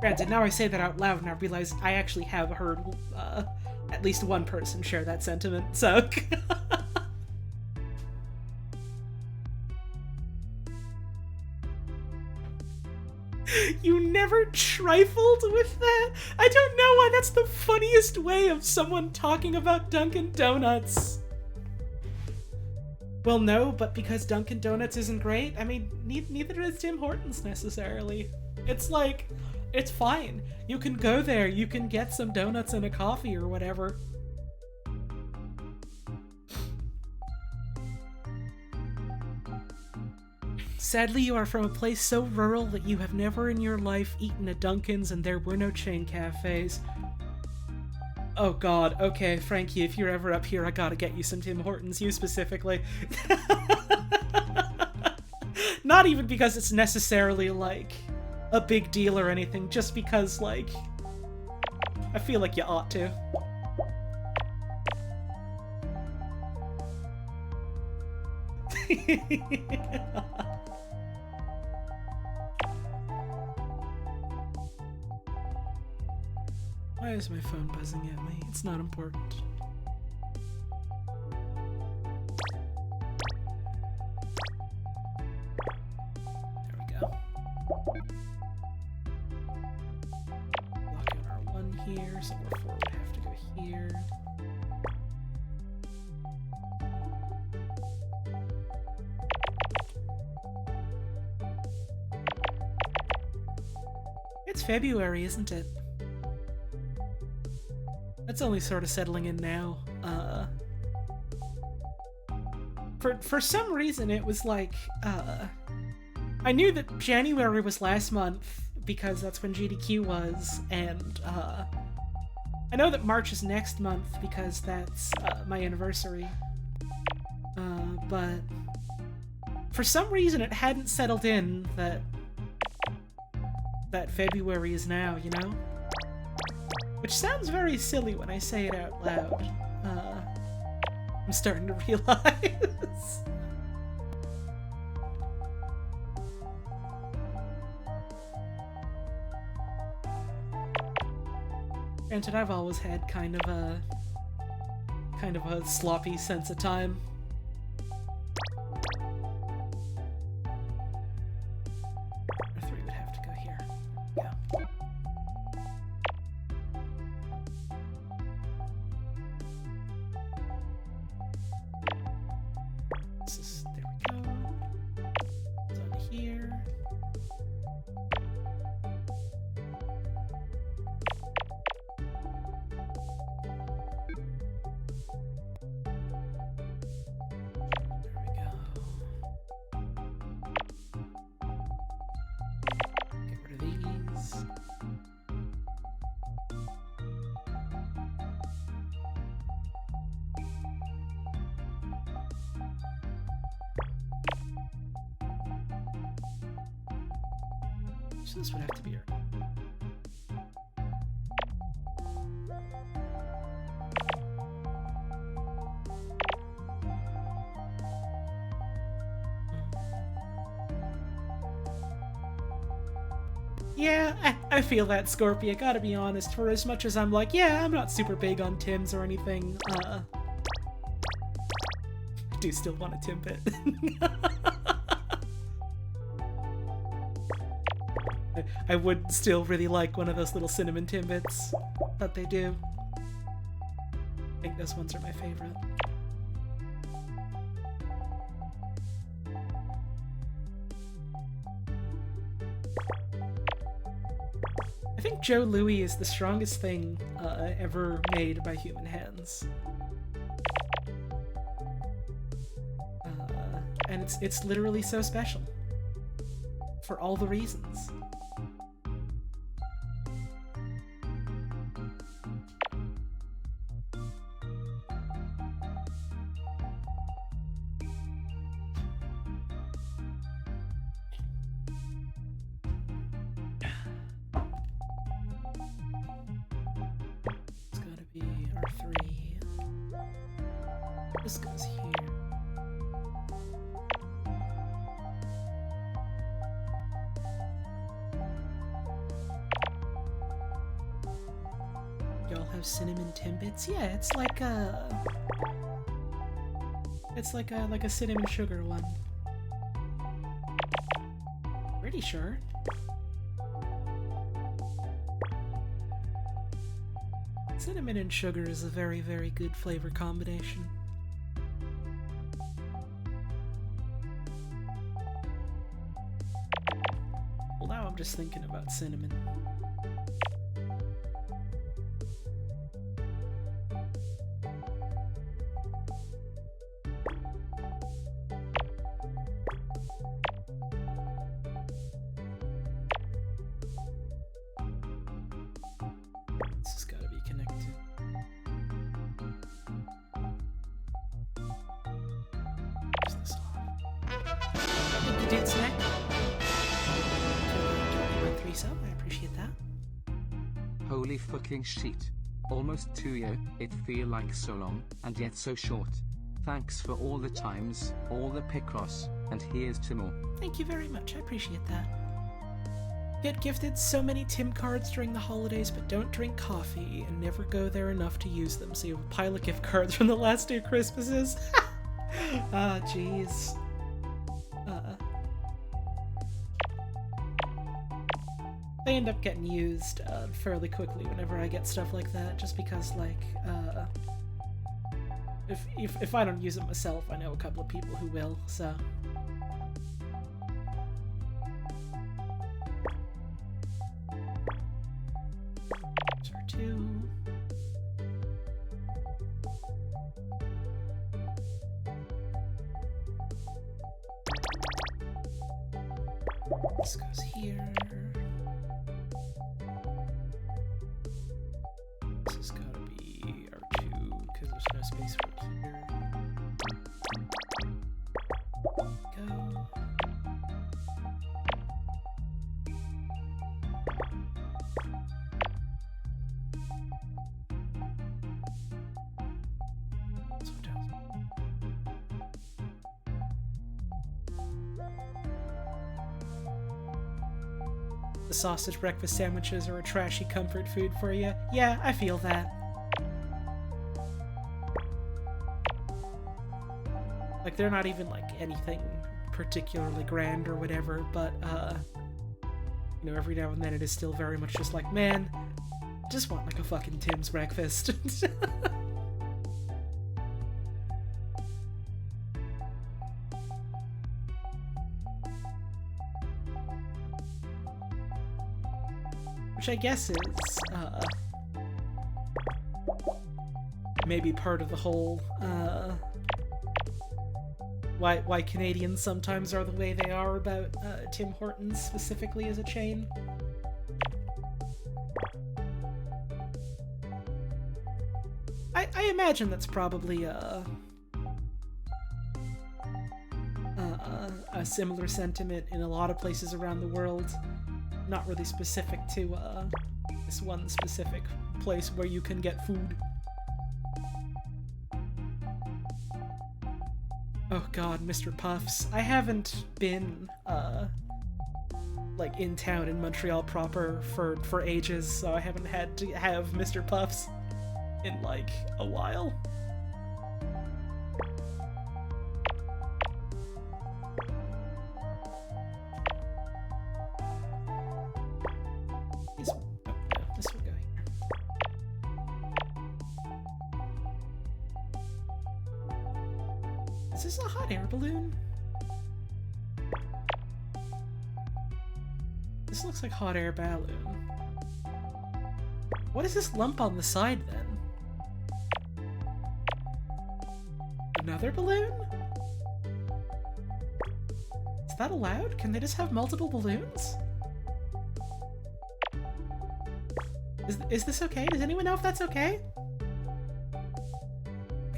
S2: Granted, now I say that out loud and I realize I actually have heard, at least one person share that sentiment, so... You never trifled with that? I don't know why that's the funniest way of someone talking about Dunkin' Donuts. Well, no, but because Dunkin' Donuts isn't great, I mean, neither is Tim Hortons necessarily. It's like, it's fine. You can go there, you can get some donuts and a coffee or whatever. Sadly, you are from a place so rural that you have never in your life eaten at Dunkin's and there were no chain cafes. Oh god, okay, Frankie, if you're ever up here, I gotta get you some Tim Hortons, you specifically. Not even because it's necessarily, like, a big deal or anything, just because, like, I feel like you ought to. Why is my phone buzzing at me? It's not important. There we go. Lock in our 1 here, so our 4 would have to go here. It's February, isn't it? That's only sort of settling in now. For some reason it was like, I knew that January was last month because that's when GDQ was, and I know that March is next month because that's my anniversary. But For some reason, it hadn't settled in that February is now, you know? Which sounds very silly when I say it out loud. I'm starting to realize. Granted, I've always had kind of a sloppy sense of time. Or 3 would have to go here. Yeah. There we go. It's on here. So this would have to be Yeah, I feel that, Scorpia, gotta be honest. For as much as I'm like, yeah, I'm not super big on Tims or anything, I do still want a Timbit. I would still really like one of those little cinnamon Timbits that they do. I think those ones are my favorite. I think Joe Louis is the strongest thing ever made by human hands. And it's literally so special. For all the reasons. This goes here. Y'all have cinnamon Timbits? Yeah, it's like a... It's like a cinnamon sugar one. Pretty sure. Cinnamon and sugar is a very, very good flavor combination. Well, now I'm just thinking about cinnamon. This has got to be connected. Where's this off? Thank you, dude, snack. I appreciate that.
S1: Holy fucking shit. Almost 2 years, it feel like so long, and yet so short. Thanks for all the times, all the Picross, and here's to more.
S2: Thank you very much, I appreciate that. Get gifted so many Tim cards during the holidays, but don't drink coffee, and never go there enough to use them, so you have a pile of gift cards from the last 2 Christmases. Ah, jeez. They end up getting used fairly quickly whenever I get stuff like that, just because, like, if I don't use it myself, I know a couple of people who will, so... R2... This goes here... This has got to be R2 because there's no space for it here. Go. The sausage breakfast sandwiches are a trashy comfort food for you. Yeah, I feel that. Like, they're not even, like, anything particularly grand or whatever, but, you know, every now and then it is still very much just like, man, I just want, like, a fucking Tim's breakfast. Which I guess is, maybe part of the whole, why Canadians sometimes are the way they are about, Tim Hortons specifically as a chain. I imagine that's probably, a similar sentiment in a lot of places around the world. Not really specific to, this one specific place where you can get food. Oh god, Mr. Puffs. I haven't been, like, in town in Montreal proper for ages, so I haven't had to have Mr. Puffs in, like, a while. This will go here. Is this a hot air balloon? This looks like hot air balloon. What is this lump on the side then? Another balloon? Is that allowed? Can they just have multiple balloons? Is this okay? Does anyone know if that's okay?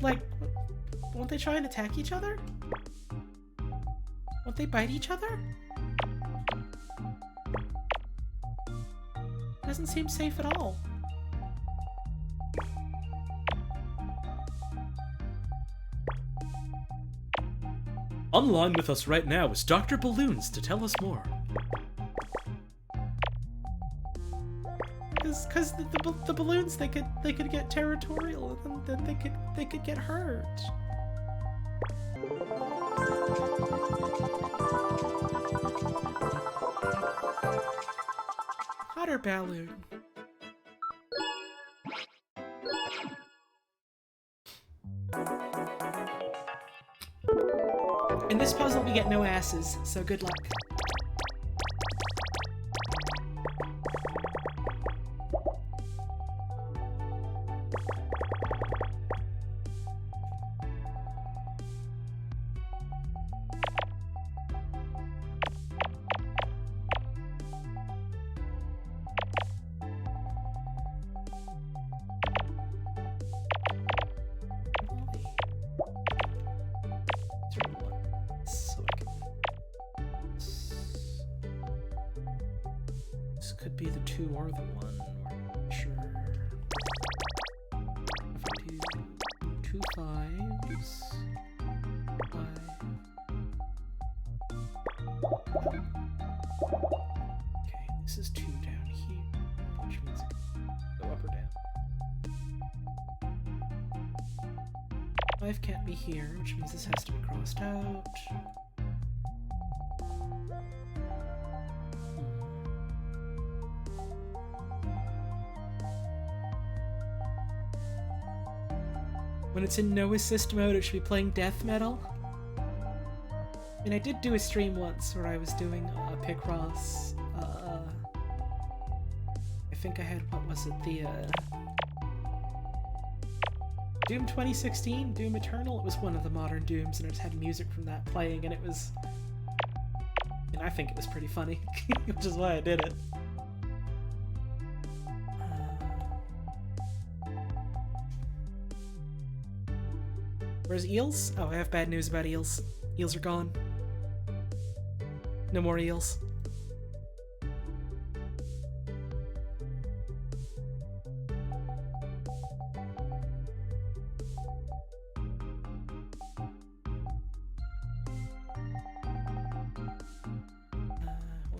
S2: Like, won't they try and attack each other? Won't they bite each other? Doesn't seem safe at all. Online with us right now is Dr. Balloons to tell us more. Because the balloons, they could get territorial, and then they could get hurt. Hot air balloon. In this puzzle, we get no asses, so good luck. Could be the 2 or the 1, we're not sure. If I do 2 5s, 5. Okay, this is 2 down here, which means it can go up or down. 5 can't be here, which means this has to be crossed out. When it's in no assist mode, it should be playing death metal. I mean, I did do a stream once where I was doing Picross. I think I had, what was it, the Doom 2016? Doom Eternal? It was one of the modern Dooms, and it just had music from that playing, and it was... And I think it was pretty funny, which is why I did it. Where's eels? Oh, I have bad news about eels. Eels are gone. No more eels.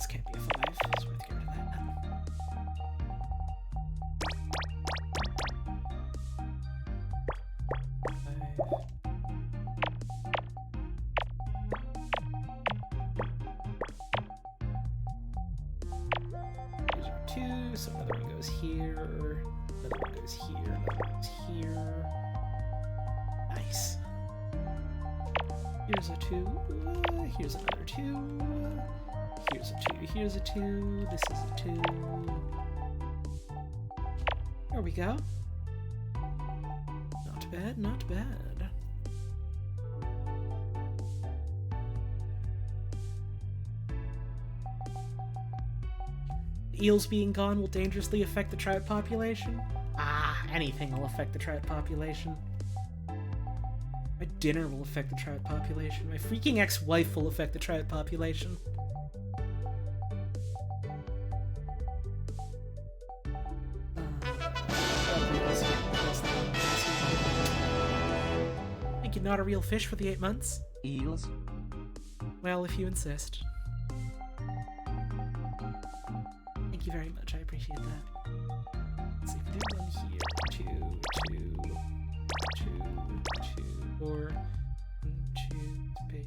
S2: this can't be a 5, so we have to get rid of that. These are 2, so another one goes here, another one goes here, another one goes here. Nice. Here's a 2, here's another 2, here's a 2, here's a 2, this is a 2. There we go. Not bad, not bad. Eels being gone will dangerously affect the trout population? Ah, anything will affect the trout population. My dinner will affect the trout population. My freaking ex-wife will affect the trout population. Think you're not a real fish for the 8 months?
S1: Eels?
S2: Well, if you insist. Thank you very much, I appreciate that. Let's see if we do one here. 2, 2, 2, 2, 4, 1, 2, 3.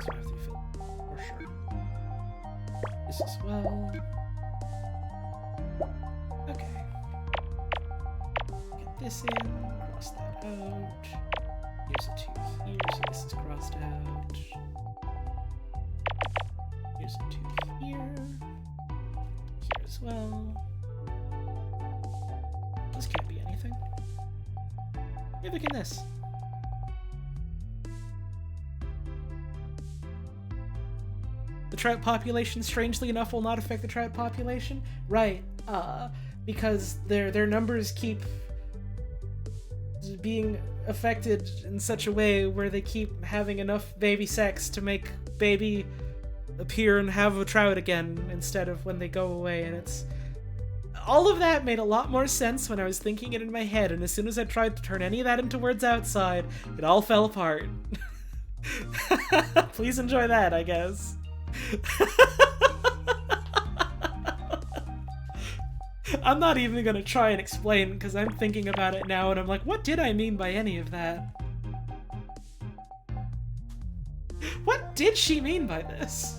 S2: So I have to fill for sure. This as well. Okay. Get this in, cross that out. Here's a 2 here, so this is crossed out. Here's a 2 here. Here as well. This can't be anything. Hey, look at this. The trout population, strangely enough, will not affect the trout population? Right, because their numbers keep being affected in such a way where they keep having enough baby sex to make baby appear and have a trout again instead of when they go away, and it's... All of that made a lot more sense when I was thinking it in my head, and as soon as I tried to turn any of that into words outside, it all fell apart. Please enjoy that, I guess. I'm not even gonna try and explain, because I'm thinking about it now, and I'm like, what did I mean by any of that? What did she mean by this?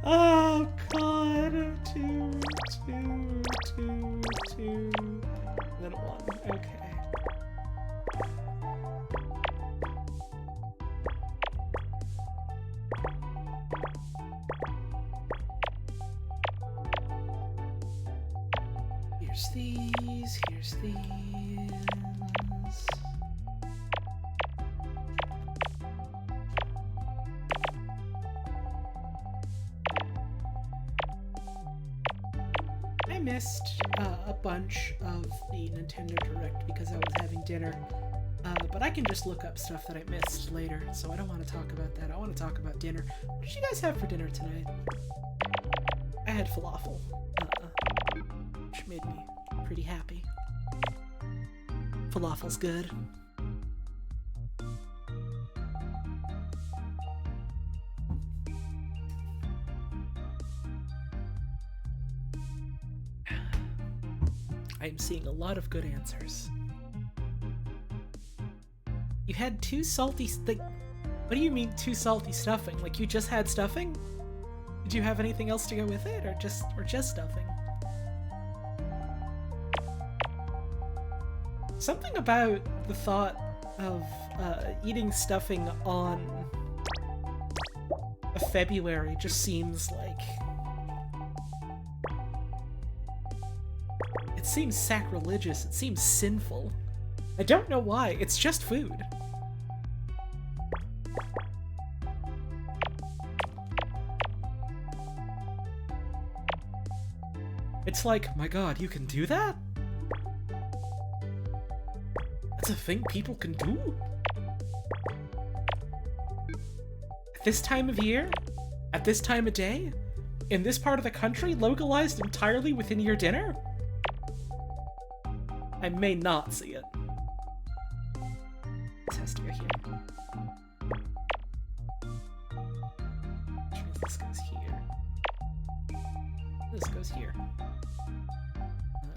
S2: Oh god. 2, 2, 2, 2. Then 1. Okay. Here's these, here's these. I missed a bunch of the Nintendo Direct because I was having dinner, but I can just look up stuff that I missed later, so I don't want to talk about that. I want to talk about dinner. What did you guys have for dinner tonight? I had falafel, which made me pretty happy. Falafel's good. I'm seeing a lot of good answers. You had 2 salty what do you mean 2 salty stuffing? Like you just had stuffing? Did you have anything else to go with it, or just stuffing? Something about the thought of eating stuffing on a February just seems like... It seems sacrilegious, it seems sinful. I don't know why, it's just food. It's like, my god, you can do that? That's a thing people can do? At this time of year? At this time of day? in this part of the country, localized entirely within your dinner? I may not see it. This has to go here. Which means this goes here. This goes here.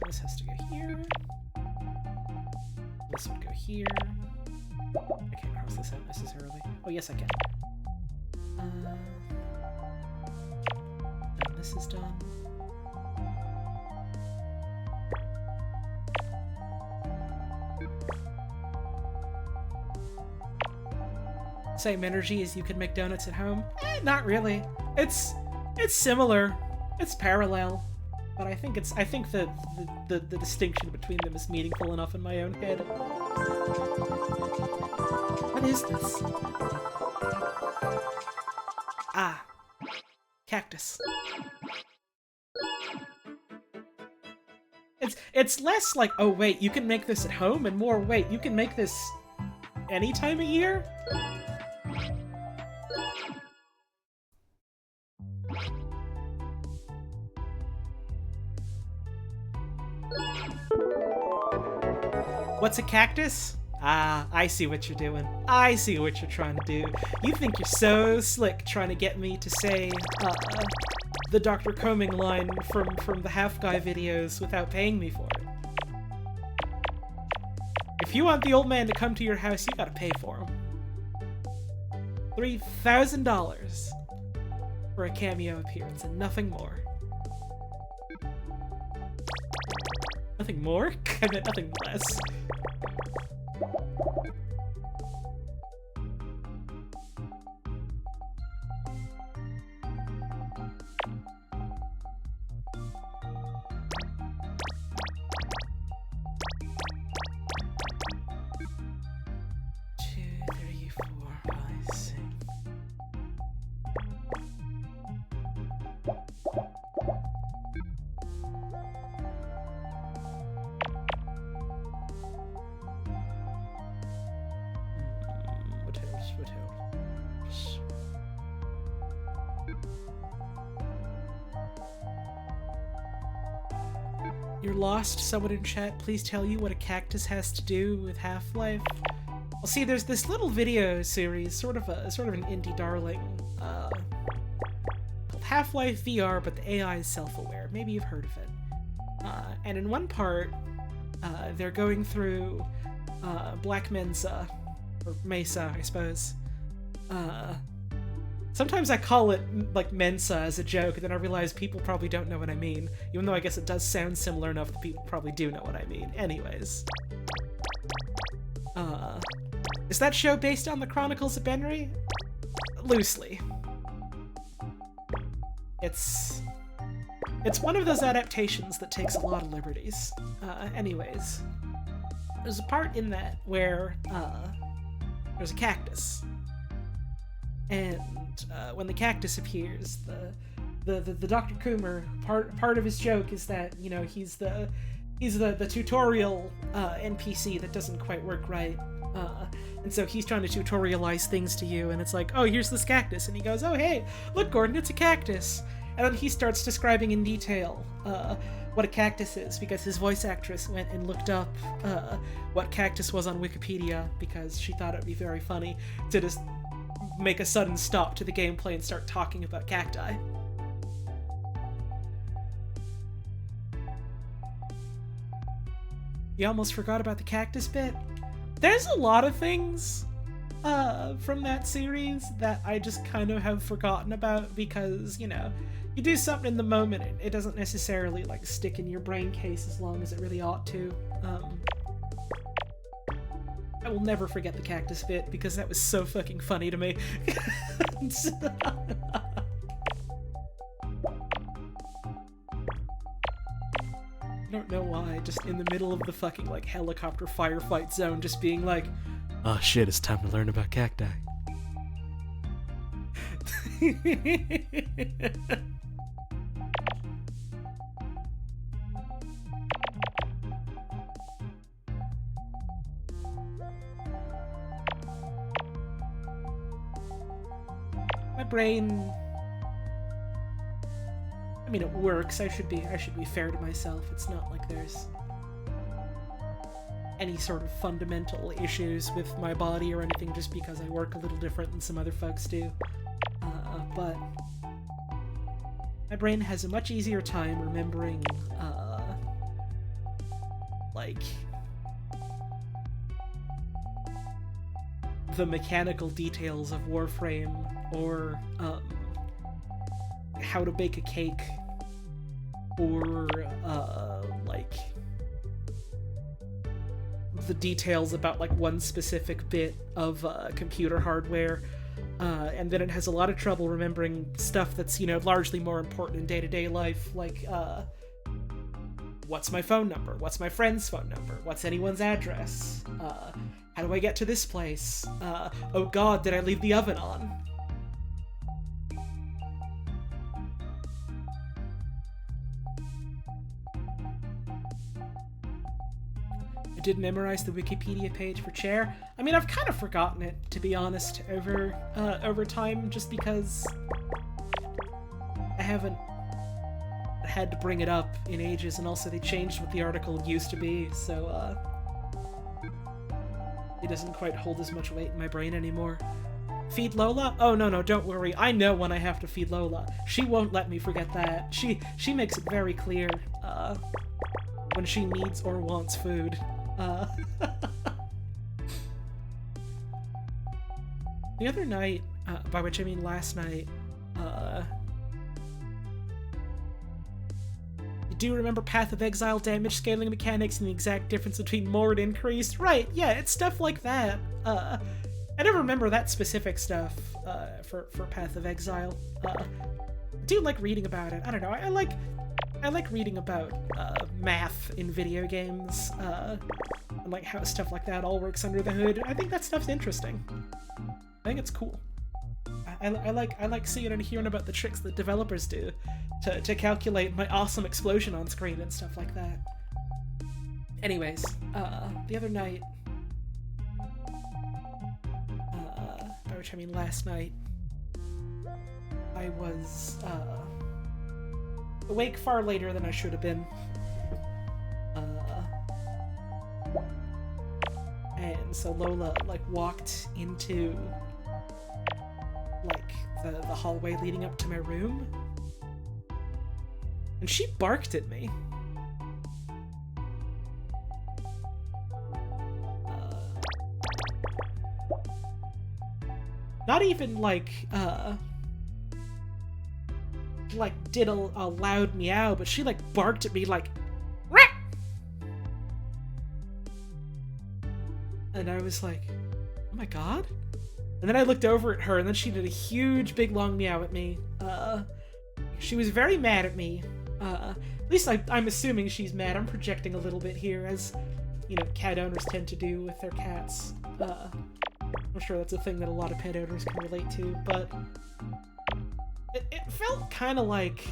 S2: This has to go here. This would go here. I can't cross this out necessarily. Oh, yes, I can. And this is done. Same energy as you could make donuts at home? Not really. It's similar. It's parallel. But I think the distinction between them is meaningful enough in my own head. What is this? Ah. Cactus. It's less like, oh wait, you can make this at home, and more, wait, you can make this any time of year? What's a cactus? Ah, I see what you're doing. I see what you're trying to do. You think you're so slick trying to get me to say, the Dr. Combing line from the Half Guy videos without paying me for it. If you want the old man to come to your house, you gotta pay for him. $3,000 for a cameo appearance and nothing more. Nothing more? I meant nothing less. You're lost? Someone in chat, please tell you what a cactus has to do with Half-Life. Well, see, there's this little video series, sort of an indie darling, called Half-Life VR, but the AI is self-aware. Maybe you've heard of it. And in one part, they're going through Black Mensa, or Mesa, I suppose. Sometimes I call it, like, Mensa as a joke, and then I realize people probably don't know what I mean, even though I guess it does sound similar enough that people probably do know what I mean. Anyways. Is that show based on the Chronicles of Benry? Loosely. It's one of those adaptations that takes a lot of liberties. Anyways. There's a part in that where, there's a cactus. And when the cactus appears, the Dr. Coomer, part of his joke is that, you know, he's the tutorial NPC that doesn't quite work right. And so he's trying to tutorialize things to you, and it's like, oh, here's this cactus, and he goes, oh, hey, look, Gordon, it's a cactus. And then he starts describing in detail what a cactus is, because his voice actress went and looked up what cactus was on Wikipedia, because she thought it would be very funny to just make a sudden stop to the gameplay and start talking about cacti. You almost forgot about the cactus bit? There's a lot of things from that series that I just kind of have forgotten about because, you know, you do something in the moment, it doesn't necessarily, like, stick in your brain case as long as it really ought to. I will never forget the cactus bit because that was so fucking funny to me. I don't know why, just in the middle of the fucking, like, helicopter firefight zone, just being like, oh shit, it's time to learn about cacti. My brain I mean, it works. I should be fair to myself. It's not like there's any sort of fundamental issues with my body or anything just because I work a little different than some other folks do. But my brain has a much easier time remembering, like, the mechanical details of Warframe, or, how to bake a cake, or, like, the details about, like, one specific bit of, computer hardware, and then it has a lot of trouble remembering stuff that's, you know, largely more important in day-to-day life, like, what's my phone number? What's my friend's phone number? What's anyone's address? How do I get to this place? Oh god, did I leave the oven on? I did memorize the Wikipedia page for Chair. I mean, I've kind of forgotten it, to be honest, over time, just because I haven't had to bring it up in ages, and also they changed what the article used to be, so, it doesn't quite hold as much weight in my brain anymore. Feed Lola? Oh, no, don't worry. I know when I have to feed Lola. She won't let me forget that. She makes it very clear, when she needs or wants food. The other night, by which I mean last night, do you remember Path of Exile damage scaling mechanics and the exact difference between more and increased? Right, yeah, it's stuff like that. I never remember that specific stuff, for Path of Exile. I do like reading about it. I don't know, I like reading about, math in video games, and like how stuff like that all works under the hood. I think that stuff's interesting. I think it's cool. I like seeing and hearing about the tricks that developers do to calculate my awesome explosion on screen and stuff like that. Anyways, the other night, by which I mean last night, I was, awake far later than I should have been. And so Lola, like, walked into, like, the hallway leading up to my room, and she barked at me. Not even, like, did a loud meow, but she, like, barked at me, like, "Rah!" And I was like, oh my god? And then I looked over at her, and then she did a huge, big, long meow at me. She was very mad at me. At least I'm assuming she's mad. I'm projecting a little bit here, as, you know, cat owners tend to do with their cats. I'm sure that's a thing that a lot of pet owners can relate to, but it felt kind of like,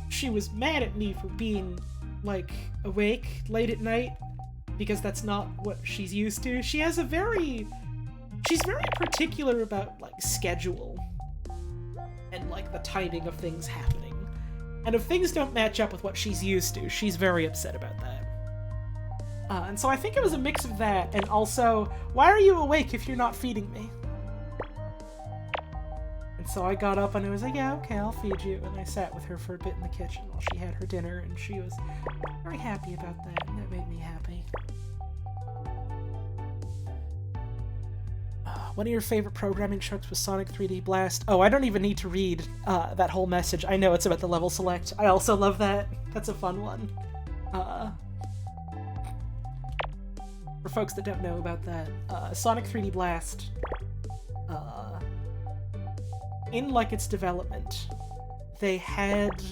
S2: she was mad at me for being, like, awake late at night, because that's not what she's used to. She's very particular about, like, schedule and, like, the timing of things happening. And if things don't match up with what she's used to, she's very upset about that. And so I think it was a mix of that, and also, why are you awake if you're not feeding me? And so I got up and I was like, yeah, okay, I'll feed you. And I sat with her for a bit in the kitchen while she had her dinner, and she was very happy about that, and that made me happy. One of your favorite programming chunks was Sonic 3D Blast. Oh, I don't even need to read that whole message. I know it's about the level select. I also love that. That's a fun one. For folks that don't know about that, Sonic 3D Blast, in, like, its development, they had,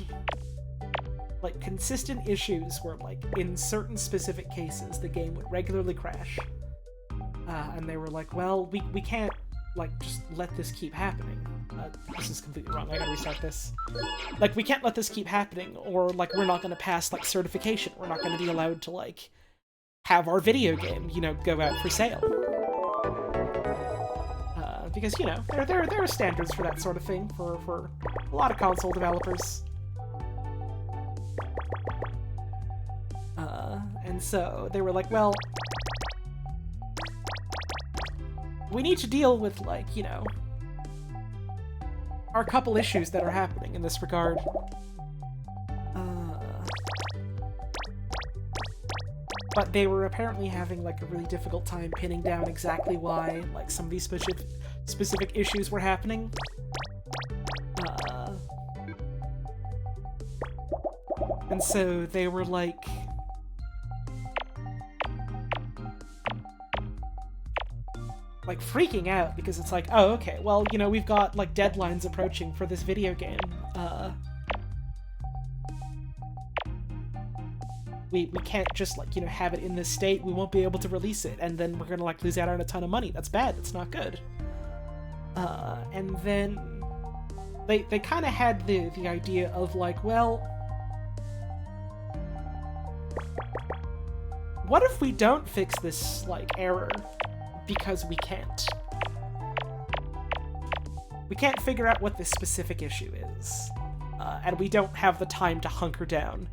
S2: like, consistent issues where, like, in certain specific cases, the game would regularly crash. And they were like, well, we can't, like, just let this keep happening. This is completely wrong, I gotta restart this. Like, we can't let this keep happening, or, like, we're not gonna pass, like, certification. We're not gonna be allowed to, like, have our video game, you know, go out for sale. because, you know, there are standards for that sort of thing for a lot of console developers. And so they were like, well, we need to deal with, like, you know, our couple issues that are happening in this regard. But they were apparently having, like, a really difficult time pinning down exactly why, like, some of these specific issues were happening. And so they were, like, freaking out, because it's like, oh, okay, well, you know, we've got, like, deadlines approaching for this video game. We can't just, like, you know, have it in this state. We won't be able to release it, and then we're gonna, like, lose out on a ton of money. That's bad. That's not good. And then they kind of had the idea of, like, well, what if we don't fix this, like, error because we can't? We can't figure out what this specific issue is, and we don't have the time to hunker down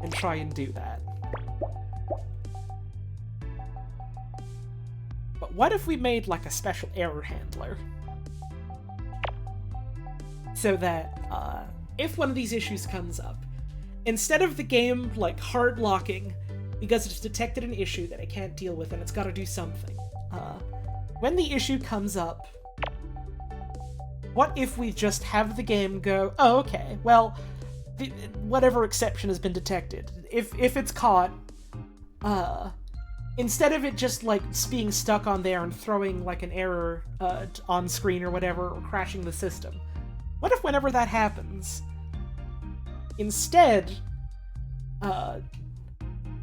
S2: and try and do that. But what if we made, like, a special error handler? So that, if one of these issues comes up, instead of the game, like, hard locking because it's detected an issue that it can't deal with and it's gotta do something, when the issue comes up, what if we just have the game go, oh, okay, well, whatever exception has been detected, if it's caught, instead of it just, like, being stuck on there and throwing, like, an error on screen or whatever, or crashing the system, what if whenever that happens, instead,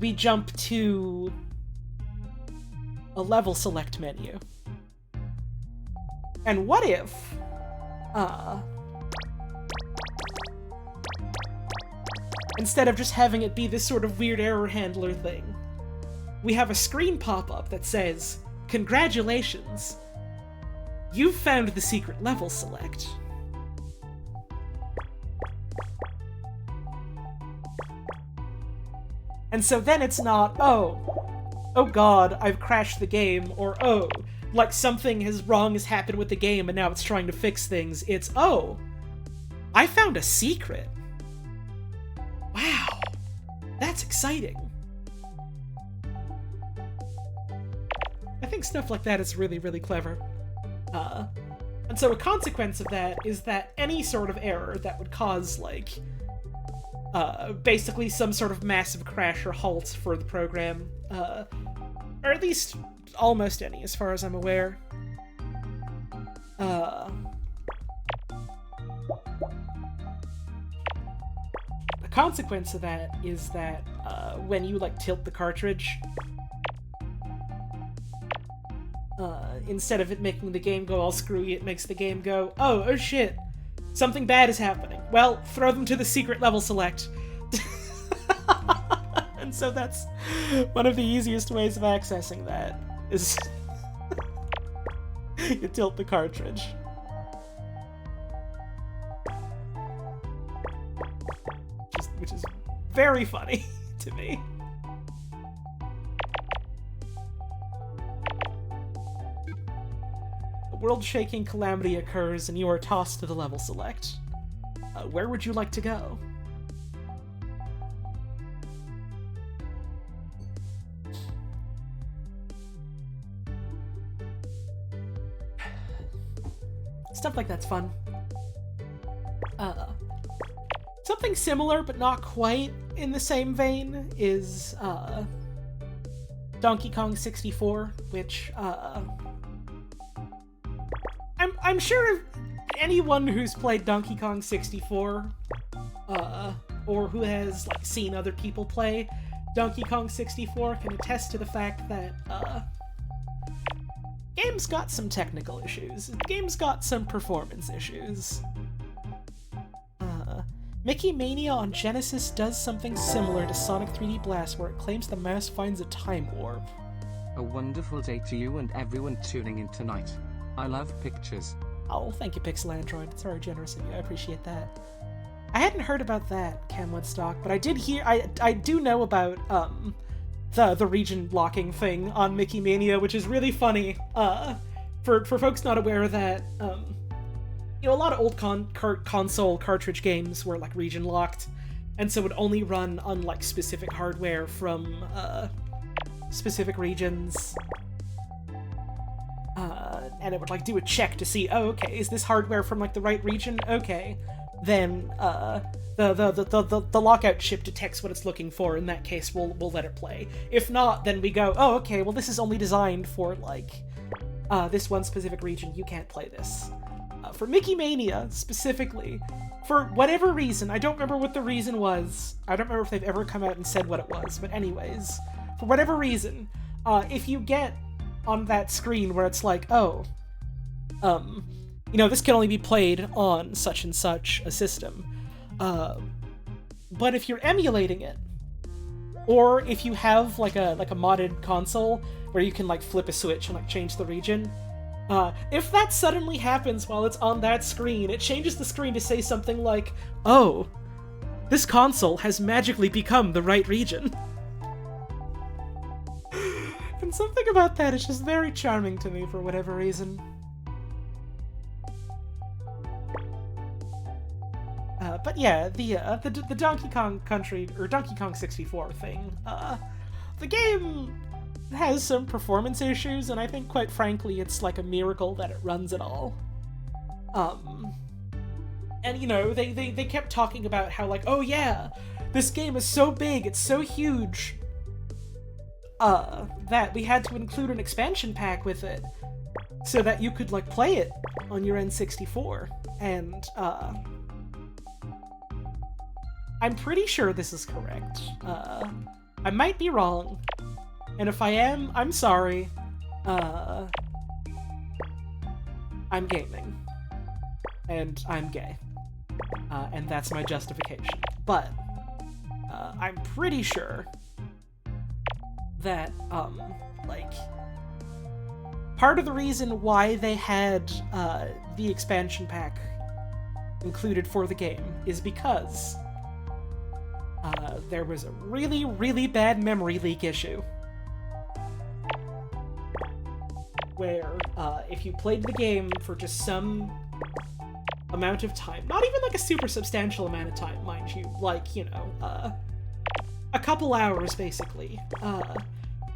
S2: we jump to a level select menu? And what if, instead of just having it be this sort of weird error handler thing, we have a screen pop up that says, "Congratulations, you've found the secret level select." And so then it's not, oh god, I've crashed the game, or oh, like something wrong has happened with the game and now it's trying to fix things. It's, oh, I found a secret. Wow, that's exciting. I think stuff like that is really, really clever. And so a consequence of that is that any sort of error that would cause, like, basically some sort of massive crash or halt for the program, or at least almost any, as far as I'm aware, the consequence of that is that when you, like, tilt the cartridge, instead of it making the game go all screwy, it makes the game go, oh shit, something bad is happening. Well, throw them to the secret level select. And so that's one of the easiest ways of accessing that, is you tilt the cartridge. Which is very funny to me. A world-shaking calamity occurs and you are tossed to the level select. Where would you like to go? Stuff like that's fun. Something similar, but not quite in the same vein, is Donkey Kong 64, which I'm sure anyone who's played Donkey Kong 64, or who has, like, seen other people play Donkey Kong 64 can attest to the fact that game's got some technical issues. Game's got some performance issues. Mickey Mania on Genesis does something similar to Sonic 3D Blast, where it claims the mouse finds a time warp.
S1: A wonderful day to you and everyone tuning in tonight. I love pictures.
S2: Oh, thank you, Pixel Android. It's very generous of you. I appreciate that. I hadn't heard about that, Cam Woodstock, but I did hear. I do know about the region locking thing on Mickey Mania, which is really funny. For folks not aware that a lot of old console cartridge games were like region locked, and so would only run on like specific hardware from specific regions. And it would like do a check to see, oh, okay, is this hardware from like the right region? Okay, then the lockout chip detects what it's looking for. In that case, we'll let it play. If not, then we go, oh, okay, well this is only designed for like this one specific region. You can't play this. For Mickey Mania specifically, for whatever reason, I don't remember what the reason was. I don't remember if they've ever come out and said what it was. But anyways, for whatever reason, if you get on that screen where it's like, oh, this can only be played on such and such a system. But if you're emulating it, or if you have like a modded console where you can like flip a switch and like change the region, if that suddenly happens while it's on that screen, it changes the screen to say something like, oh, this console has magically become the right region. And something about that is just very charming to me for whatever reason. But yeah, the Donkey Kong Country, or Donkey Kong 64 thing, the game has some performance issues, and I think, quite frankly, it's like a miracle that it runs at all. And, they kept talking about how, like, oh yeah, this game is so big, it's so huge, that we had to include an expansion pack with it, so that you could, like, play it on your N64, and, I'm pretty sure this is correct. I might be wrong, and if I am, I'm sorry. I'm gaming. And I'm gay. And that's my justification. But, I'm pretty sure that, part of the reason why they had, the expansion pack included for the game is because there was a really, really bad memory leak issue. Where, if you played the game for just some amount of time, not even like a super substantial amount of time, mind you, like, a couple hours, basically,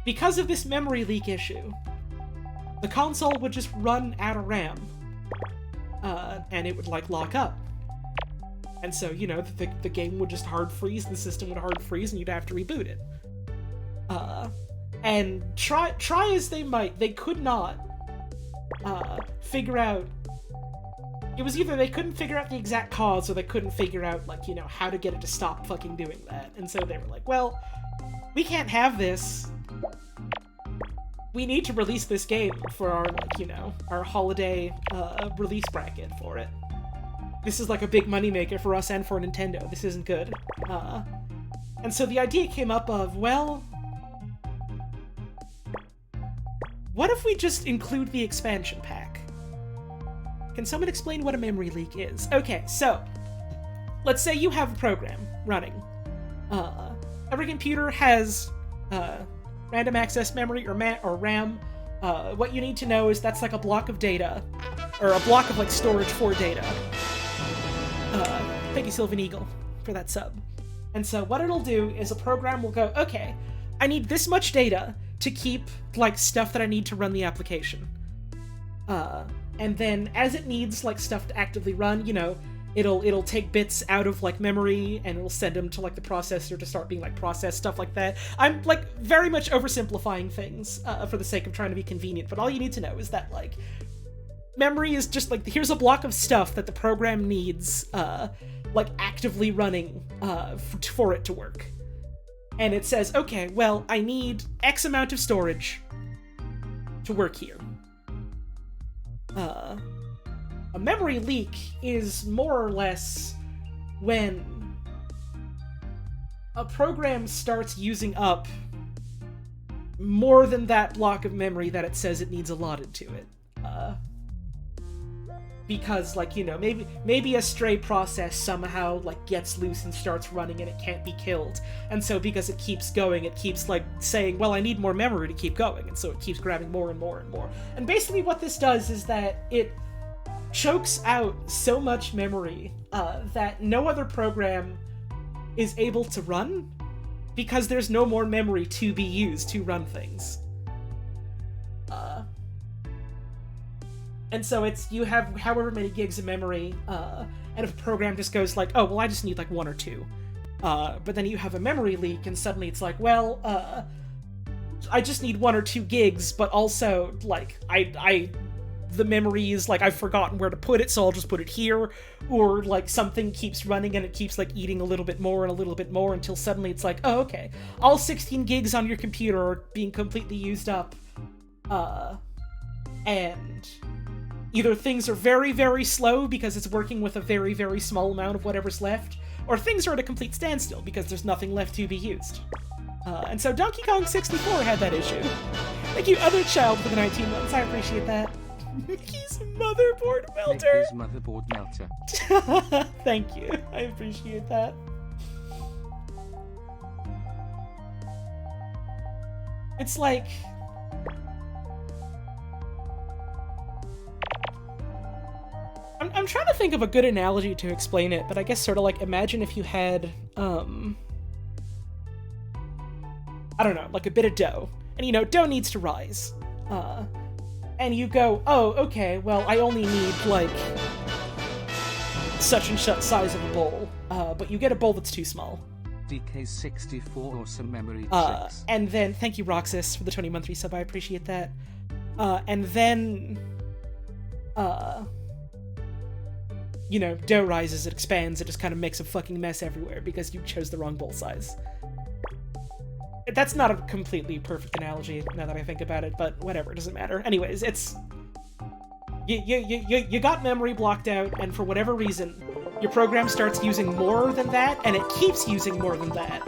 S2: because of this memory leak issue, the console would just run out of RAM, and it would, like, lock up. And so, the game would just hard freeze, the system would hard freeze, and you'd have to reboot it. And try as they might, they could not figure out... It was either they couldn't figure out the exact cause, or they couldn't figure out, like, how to get it to stop fucking doing that. And so they were like, well, we can't have this. We need to release this game for our, like, our holiday release bracket for it. This is like a big moneymaker for us and for Nintendo. This isn't good. And so the idea came up of, well, what if we just include the expansion pack? Can someone explain what a memory leak is? Okay, so let's say you have a program running. Every computer has random access memory or RAM. What you need to know is that's like a block of data, or a block of like storage for data. Thank you, Sylvan Eagle, for that sub. And so what it'll do is a program will go, okay, I need this much data to keep, like, stuff that I need to run the application. And then as it needs, like, stuff to actively run, it'll take bits out of, like, memory, and it'll send them to, like, the processor to start being, like, processed, stuff like that. I'm, like, very much oversimplifying things for the sake of trying to be convenient, but all you need to know is that, like, memory is just, like, here's a block of stuff that the program needs, like, actively running for it to work. And it says, okay, well, I need X amount of storage to work here. A memory leak is more or less when a program starts using up more than that block of memory that it says it needs allotted to it. because, like, you know, maybe a stray process somehow, like, gets loose and starts running and it can't be killed. And so because it keeps going, it keeps, like, saying, well, I need more memory to keep going. And so it keeps grabbing more and more and more. And basically what this does is that it chokes out so much memory that no other program is able to run because there's no more memory to be used to run things. And so it's, you have however many gigs of memory, and if a program just goes like, oh, well, I just need like 1 or 2. But then you have a memory leak, and suddenly it's like, well, I just need 1 or 2 gigs, but also, like, the memory is like, I've forgotten where to put it, so I'll just put it here, or like something keeps running and it keeps like eating a little bit more and a little bit more until suddenly it's like, oh, okay, all 16 gigs on your computer are being completely used up, and either things are very, very slow because it's working with a very, very small amount of whatever's left, or things are at a complete standstill because there's nothing left to be used. And so Donkey Kong 64 had that issue. Thank you, Other Child, for the 19 months. I appreciate that. Mickey's motherboard melter.
S1: Mickey's motherboard melter.
S2: Thank you. I appreciate that. It's like, I'm trying to think of a good analogy to explain it, but I guess sort of like, imagine if you had, I don't know, like a bit of dough. And, you know, dough needs to rise. And you go, oh, okay, well, I only need, like, such and such size of a bowl. But you get a bowl that's too small.
S1: DK64 or some memory tricks.
S2: And then, thank you, Roxas, for the 20-month resub, I appreciate that. And then, you know, dough rises, it expands, it just kind of makes a fucking mess everywhere because you chose the wrong bowl size. That's not a completely perfect analogy, now that I think about it, but whatever, it doesn't matter. Anyways, it's... You got memory blocked out, and for whatever reason, your program starts using more than that, and it keeps using more than that,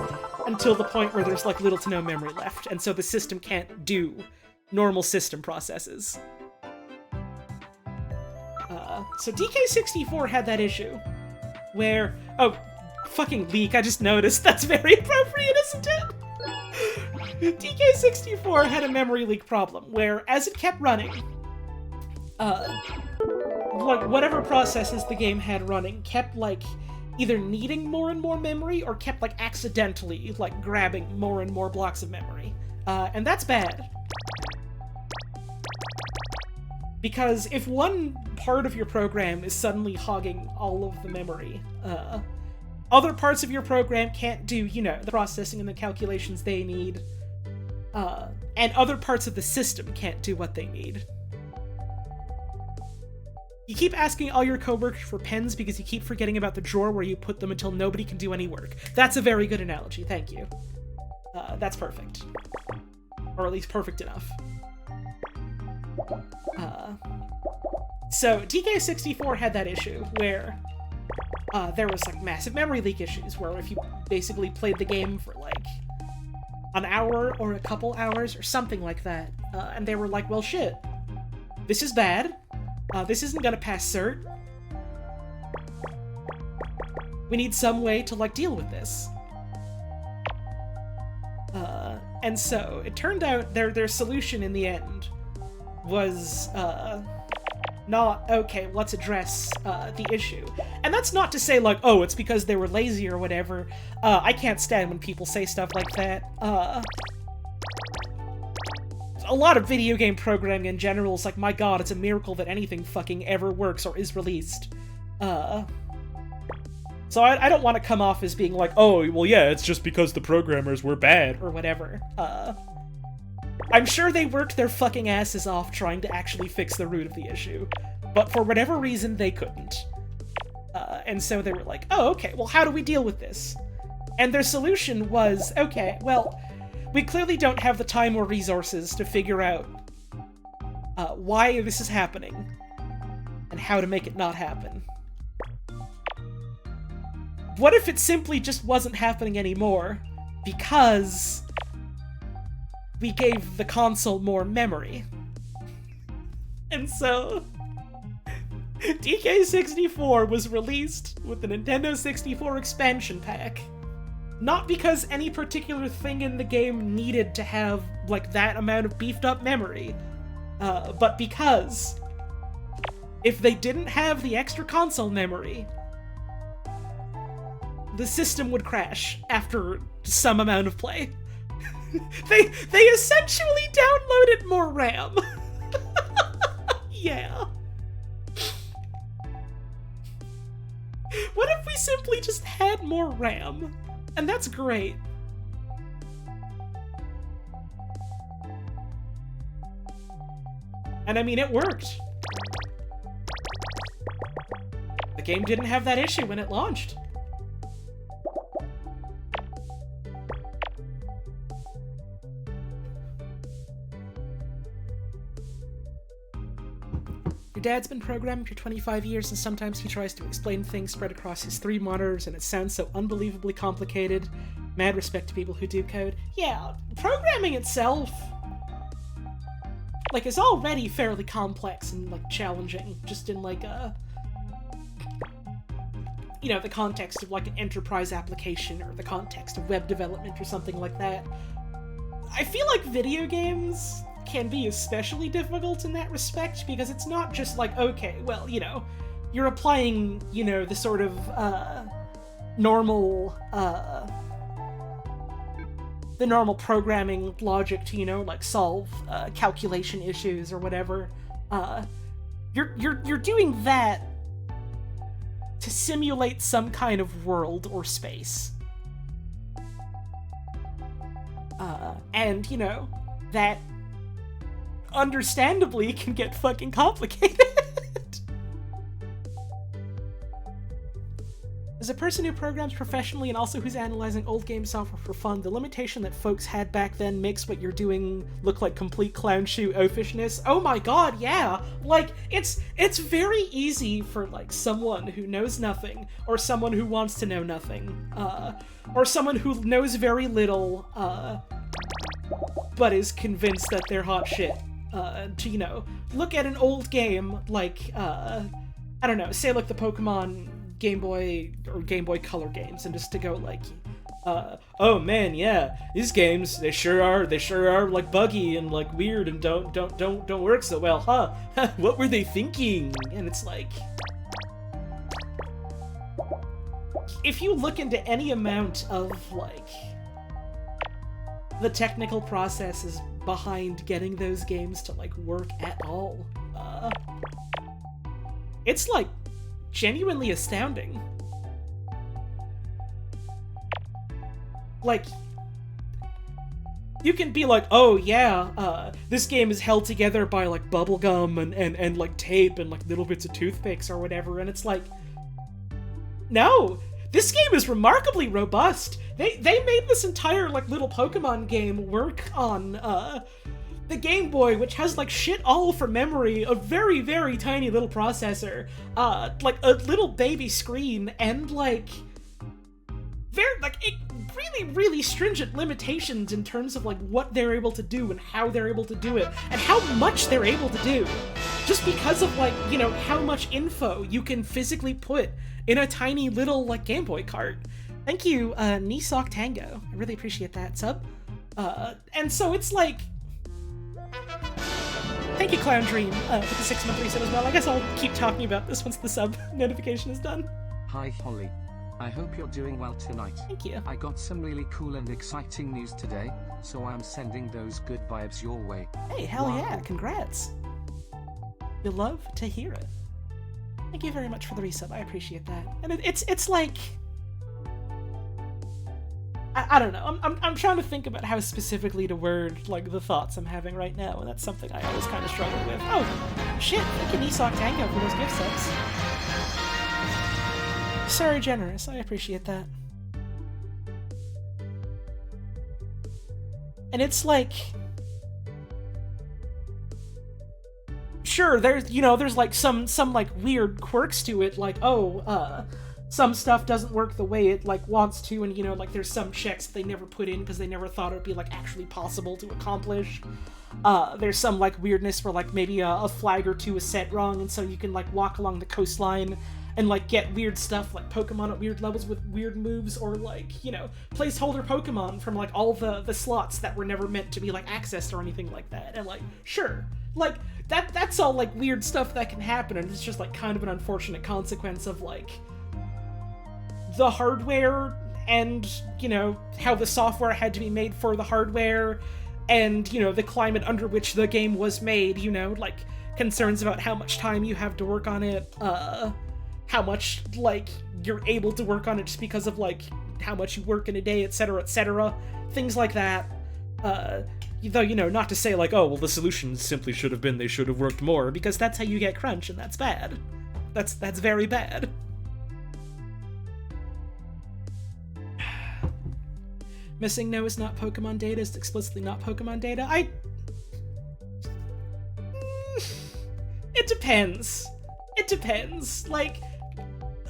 S2: until the point where there's, like, little to no memory left, and so the system can't do normal system processes. So DK64 had that issue, where... Oh, fucking leak, I just noticed. That's very appropriate, isn't it? DK64 had a memory leak problem, where as it kept running, like, whatever processes the game had running kept, like, either needing more and more memory, or kept, like, accidentally, like, grabbing more and more blocks of memory. And that's bad. Because if one part of your program is suddenly hogging all of the memory, other parts of your program can't do, you know, the processing and the calculations they need, and other parts of the system can't do what they need. You keep asking all your coworkers for pens because you keep forgetting about the drawer where you put them until nobody can do any work. That's a very good analogy, thank you. That's perfect. Or at least perfect enough. So DK64 had that issue where there was like massive memory leak issues where if you basically played the game for like an hour or a couple hours or something like that, and they were like, well shit, this is bad, this isn't gonna pass cert, we need some way to like deal with this. And so it turned out their solution in the end was not, okay, let's address the issue. And that's not to say, like, oh, it's because they were lazy or whatever. I can't stand when people say stuff like that. A lot of video game programming in general is like, my god, it's a miracle that anything fucking ever works or is released. So I don't want to come off as being like, oh, well, yeah, it's just because the programmers were bad or whatever. I'm sure they worked their fucking asses off trying to actually fix the root of the issue, but for whatever reason, they couldn't. And so they were like, oh, okay, well, how do we deal with this? And their solution was, okay, well, we clearly don't have the time or resources to figure out why this is happening and how to make it not happen. What if it simply just wasn't happening anymore because we gave the console more memory? And so DK64 was released with the Nintendo 64 expansion pack. Not because any particular thing in the game needed to have, like, that amount of beefed up memory, but because if they didn't have the extra console memory, the system would crash after some amount of play. They essentially downloaded more RAM. Yeah. What if we simply just had more RAM? And that's great. And I mean, it worked. The game didn't have that issue when it launched. Your dad's been programming for 25 years, and sometimes he tries to explain things spread across his 3 monitors, and it sounds so unbelievably complicated. Mad respect to people who do code. Yeah, programming itself, like, is already fairly complex and, like, challenging, just in, like, you know, the context of, like, an enterprise application, or the context of web development, or something like that. I feel like video games can be especially difficult in that respect, because it's not just like, okay, well, you know, you're applying, you know, the sort of, normal programming logic to, you know, like, solve, calculation issues or whatever. You're doing that to simulate some kind of world or space. And, you know, that understandably can get fucking complicated. As a person who programs professionally and also who's analyzing old game software for fun, the limitation that folks had back then makes what you're doing look like complete clown shoe oafishness. Oh my god, yeah! Like, it's very easy for, like, someone who knows nothing, or someone who wants to know nothing, or someone who knows very little, but is convinced that they're hot shit, to, you know, look at an old game like, I don't know, say like the Pokemon Game Boy or Game Boy Color games, and just to go like, oh man, yeah, these games, they sure are like buggy and like weird and don't work so well, huh? What were they thinking? And it's like, if you look into any amount of like the technical processes behind getting those games to like work at all, it's like genuinely astounding. Like, you can be like, oh yeah, this game is held together by like bubblegum and like tape and like little bits of toothpicks or whatever, and it's like, no, this game is remarkably robust. They made this entire like little Pokemon game work on the Game Boy, which has like shit all for memory, a very, very tiny little processor, like a little baby screen, and like really, really stringent limitations in terms of like what they're able to do and how they're able to do it and how much they're able to do, just because of like, you know, how much info you can physically put in a tiny little like Game Boy cart. Thank you, Nisok Tango. I really appreciate that sub. And so it's like, thank you, Clown Dream, for the 6-month reset as well. I guess I'll keep talking about this once the sub notification is done.
S1: Hi Holly. I hope you're doing well tonight.
S2: Thank you.
S1: I got some really cool and exciting news today, so I'm sending those good vibes your way.
S2: Hey, hell
S1: Wow.
S2: yeah, congrats. You'll love to hear it. Thank you very much for the resub, I appreciate that. And it's like, I don't know, I'm trying to think about how specifically to word like the thoughts I'm having right now, and that's something I always kind of struggle with. Oh, shit, thank you Nisok Tango for those gift subs. Sorry, generous, I appreciate that. And it's like, sure, there's, you know, there's like some like weird quirks to it, like, oh, some stuff doesn't work the way it, like, wants to, and, you know, like, there's some checks they never put in because they never thought it would be, like, actually possible to accomplish. There's some, like, weirdness where, like, maybe a flag or two is set wrong, and so you can, like, walk along the coastline and, like, get weird stuff, like Pokemon at weird levels with weird moves, or, like, you know, placeholder Pokemon from, like, all the slots that were never meant to be, like, accessed or anything like that. And, like, sure, like, that's all, like, weird stuff that can happen, and it's just, like, kind of an unfortunate consequence of, like, the hardware and, you know, how the software had to be made for the hardware, and, you know, the climate under which the game was made, you know, like, concerns about how much time you have to work on it, how much, like, you're able to work on it just because of, like, how much you work in a day, etc., things like that. Though, you know, not to say, like, oh, well, the solution simply should have been they should have worked more, because that's how you get crunch, and that's bad. That's very bad. Missing no is not Pokemon data, it's explicitly not Pokemon data. It depends. It depends. Like,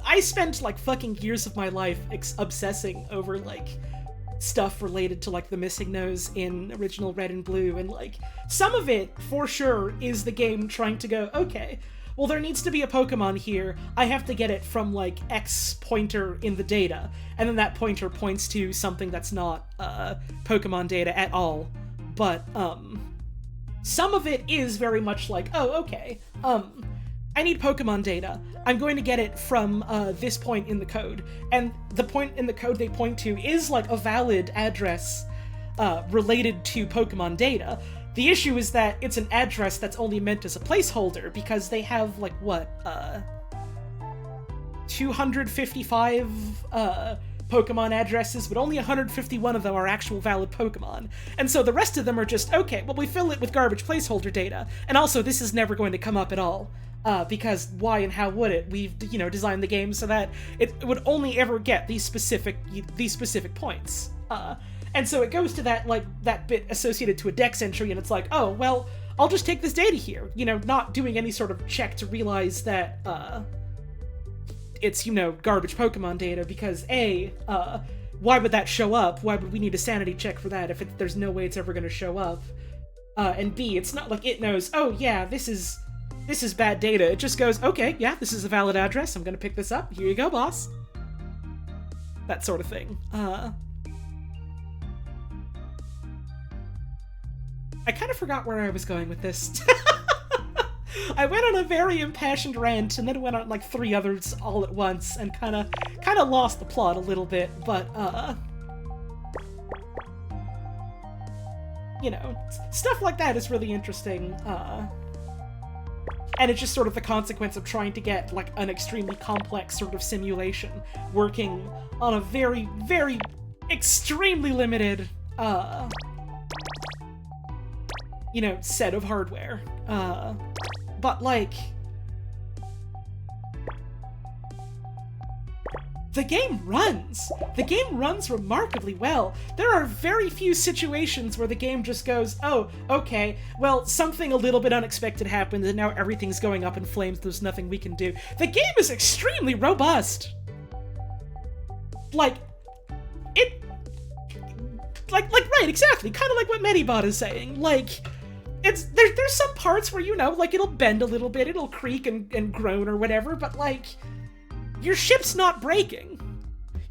S2: I spent, like, fucking years of my life obsessing over, like, stuff related to, like, the missing nose in original Red and Blue, and, like, some of it, for sure, is the game trying to go, okay, well, there needs to be a Pokemon here, I have to get it from, like, X pointer in the data, and then that pointer points to something that's not, Pokemon data at all. But, some of it is very much like, oh, okay, I need Pokemon data. I'm going to get it from, this point in the code. And the point in the code they point to is, like, a valid address, related to Pokemon data. The issue is that it's an address that's only meant as a placeholder, because they have, like, what, 255, Pokemon addresses, but only 151 of them are actual valid Pokemon. And so the rest of them are just, okay, well, we fill it with garbage placeholder data, and also this is never going to come up at all. Because why and how would it? We've, you know, designed the game so that it would only ever get these specific points. And so it goes to that, like, that bit associated to a dex entry, and it's like, oh, well, I'll just take this data here, you know, not doing any sort of check to realize that, it's, you know, garbage Pokemon data, because A, why would that show up? Why would we need a sanity check for that if there's no way it's ever gonna show up? And B, it's not like it knows, oh, yeah, this is bad data. It just goes, okay, yeah, this is a valid address, I'm gonna pick this up, here you go, boss. That sort of thing. I kind of forgot where I was going with this. I went on a very impassioned rant, and then went on, like, 3 others all at once, and kind of lost the plot a little bit, but, you know, stuff like that is really interesting, and it's just sort of the consequence of trying to get, like, an extremely complex sort of simulation working on a very, very extremely limited, you know, set of hardware. But, like, the game runs! The game runs remarkably well. There are very few situations where the game just goes, oh, okay, well, something a little bit unexpected happened and now everything's going up in flames, there's nothing we can do. The game is extremely robust! Like, right, exactly, kind of like what Medibot is saying. Like, there's some parts where, you know, like, it'll bend a little bit, it'll creak and groan or whatever, but, like, your ship's not breaking.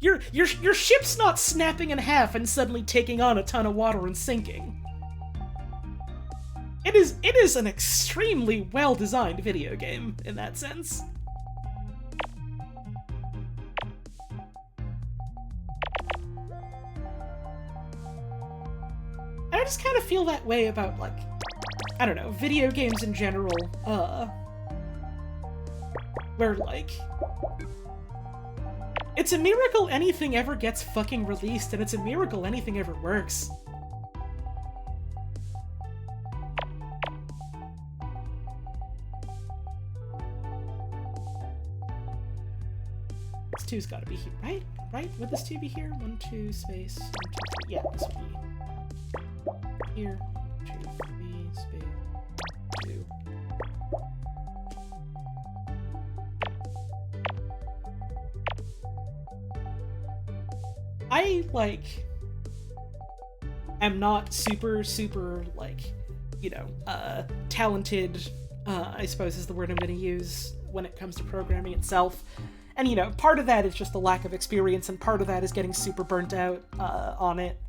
S2: Your ship's not snapping in half and suddenly taking on a ton of water and sinking. It is an extremely well-designed video game in that sense. I just kind of feel that way about, like, I don't know, video games in general, where, like, it's a miracle anything ever gets fucking released, and it's a miracle anything ever works. This 2's gotta be here, right? Right? Would this 2 be here? 1, 2, space, 1, 2, 3. Yeah, this would be here. 1, 2, 3, space, 2. I, like, am not super, like, you know, talented, I suppose is the word I'm going to use when it comes to programming itself. And, you know, part of that is just the lack of experience, and part of that is getting super burnt out on it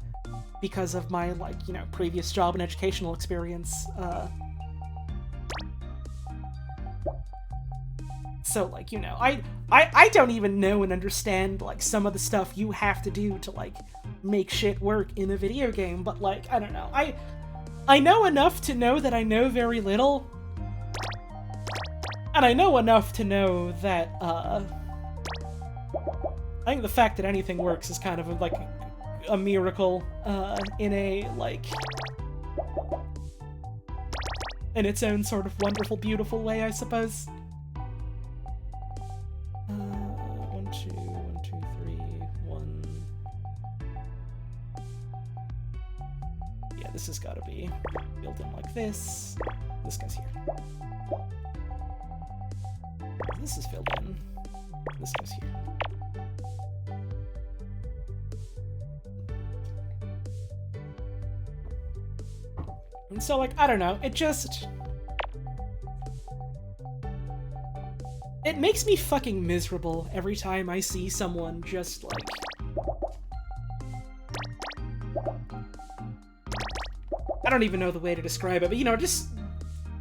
S2: because of my, like, you know, previous job and educational experience. So, like, you know, I don't even know and understand, like, some of the stuff you have to do to, like, make shit work in a video game, but, like, I don't know. I know enough to know that I know very little, and I know enough to know that, I think the fact that anything works is kind of, like, a miracle, in a, like, in its own sort of wonderful, beautiful way, I suppose. 1, 2, 1, 2, 3, 1. Yeah, this has got to be built in like this. This goes here. This is filled in. This goes here. And so, like, I don't know, it just... It makes me fucking miserable every time I see someone just, like... I don't even know the way to describe it, but, you know, just...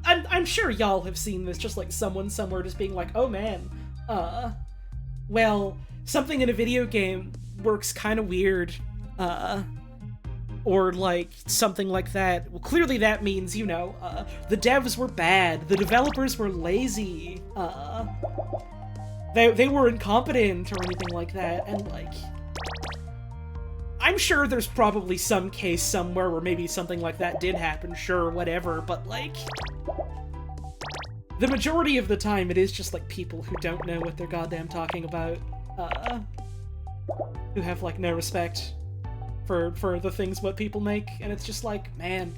S2: I'm sure y'all have seen this, just, like, someone somewhere just being like, oh man, well, something in a video game works kind of weird, or, like, something like that. Well, clearly that means, you know, the devs were bad, the developers were lazy, they were incompetent or anything like that, and, like... I'm sure there's probably some case somewhere where maybe something like that did happen, sure, whatever, but, like... The majority of the time, it is just, like, people who don't know what they're goddamn talking about, who have, like, no respect for the things what people make, and it's just like, man.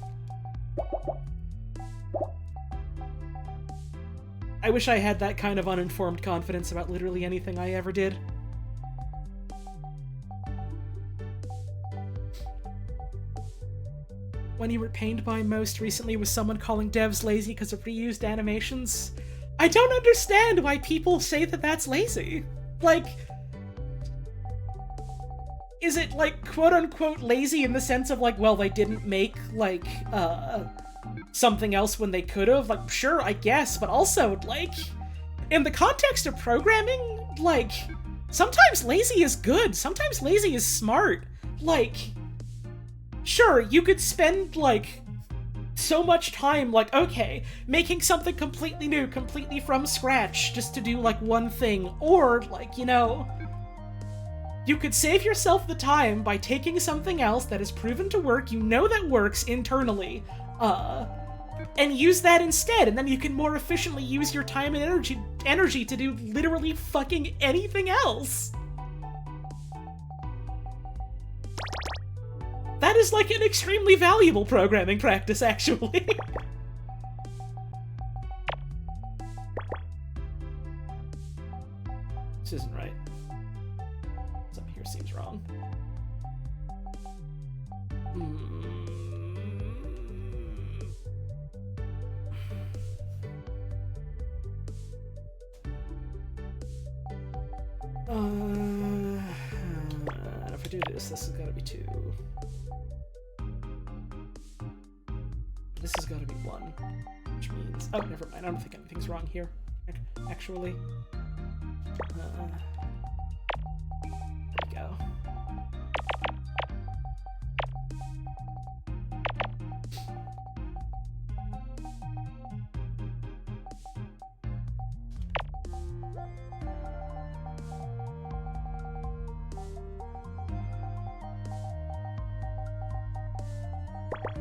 S2: I wish I had that kind of uninformed confidence about literally anything I ever did. One you were pained by most recently was someone calling devs lazy because of reused animations. I don't understand why people say that that's lazy. Like... Is it, like, quote-unquote lazy in the sense of, like, well, they didn't make, like, something else when they could've? Like, sure, I guess, but also, like, in the context of programming, like, sometimes lazy is good, sometimes lazy is smart. Like, sure, you could spend, like, so much time, like, okay, making something completely new, completely from scratch, just to do, like, one thing, or, like, you know... You could save yourself the time by taking something else that is proven to work, you know that works internally, and use that instead, and then you can more efficiently use your time and energy to do literally fucking anything else. That is, like, an extremely valuable programming practice, actually. This isn't right. Seems wrong. If I do this, this has got to be 2. This has got to be 1, which means... Oh, never mind. I don't think anything's wrong here, actually. Go.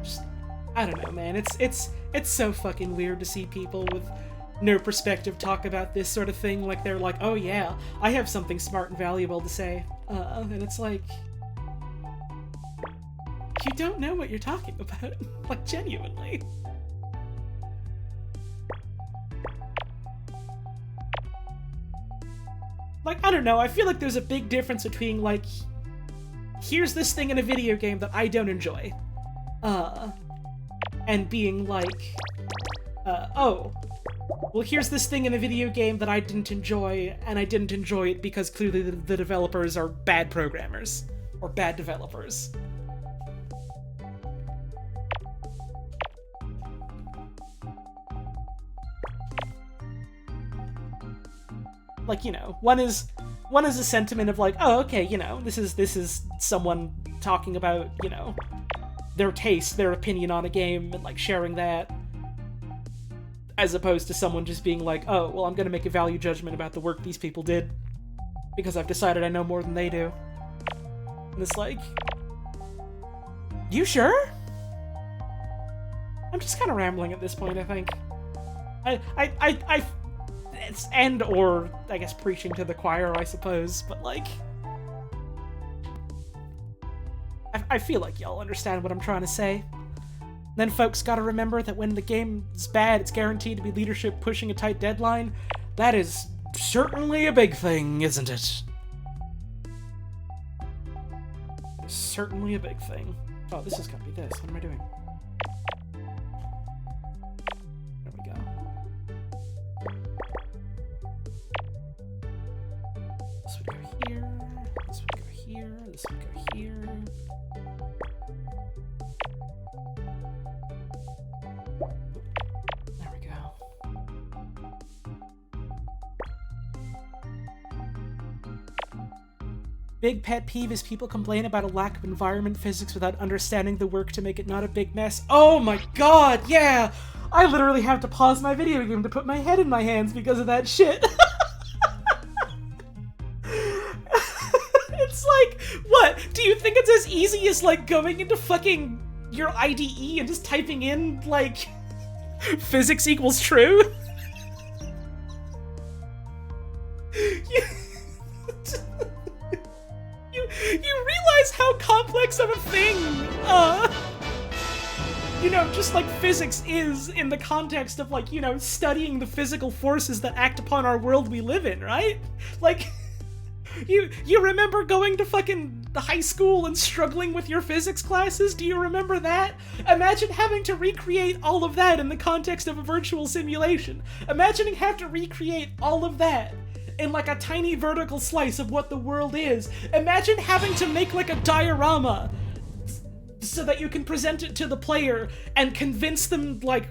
S2: Just, I don't know, man. It's so fucking weird to see people with no perspective talk about this sort of thing like they're like, oh yeah, I have something smart and valuable to say. And it's like... You don't know what you're talking about. Like, genuinely. Like, I don't know, I feel like there's a big difference between, like, here's this thing in a video game that I don't enjoy. And being like, oh, well, here's this thing in a video game that I didn't enjoy, and I didn't enjoy it because clearly the developers are bad programmers. Or bad developers. Like, you know, one is a sentiment of like, oh, okay, you know, this is someone talking about, you know, their taste, their opinion on a game, and like sharing that, as opposed to someone just being like, oh, well, I'm gonna make a value judgment about the work these people did because I've decided I know more than they do. And it's like, you sure? I'm just kind of rambling at this point, I think. It's or I guess preaching to the choir, I suppose, but like, I feel like y'all understand what I'm trying to say. Then folks gotta remember that when the game's bad, it's guaranteed to be leadership pushing a tight deadline. That is certainly a big thing, isn't it? Certainly a big thing. Oh, this is gonna be this. What am I doing? There we go. This would go here. This would go here. This would go here. There we go. Big pet peeve is people complain about a lack of environment physics without understanding the work to make it not a big mess. Oh my god, yeah! I literally have to pause my video game to put my head in my hands because of that shit. It's like, what? Do you think it's as easy as, like, going into fucking your IDE and just typing in, like, physics equals true? You realize how complex of a thing, you know, just like physics is in the context of, like, you know, studying the physical forces that act upon our world we live in, right? Like, you remember going to fucking high school and struggling with your physics classes? Do you remember that? Imagine having to recreate all of that in the context of a virtual simulation. Imagining having to recreate all of that in like a tiny vertical slice of what the world is. Imagine having to make like a diorama so that you can present it to the player and convince them like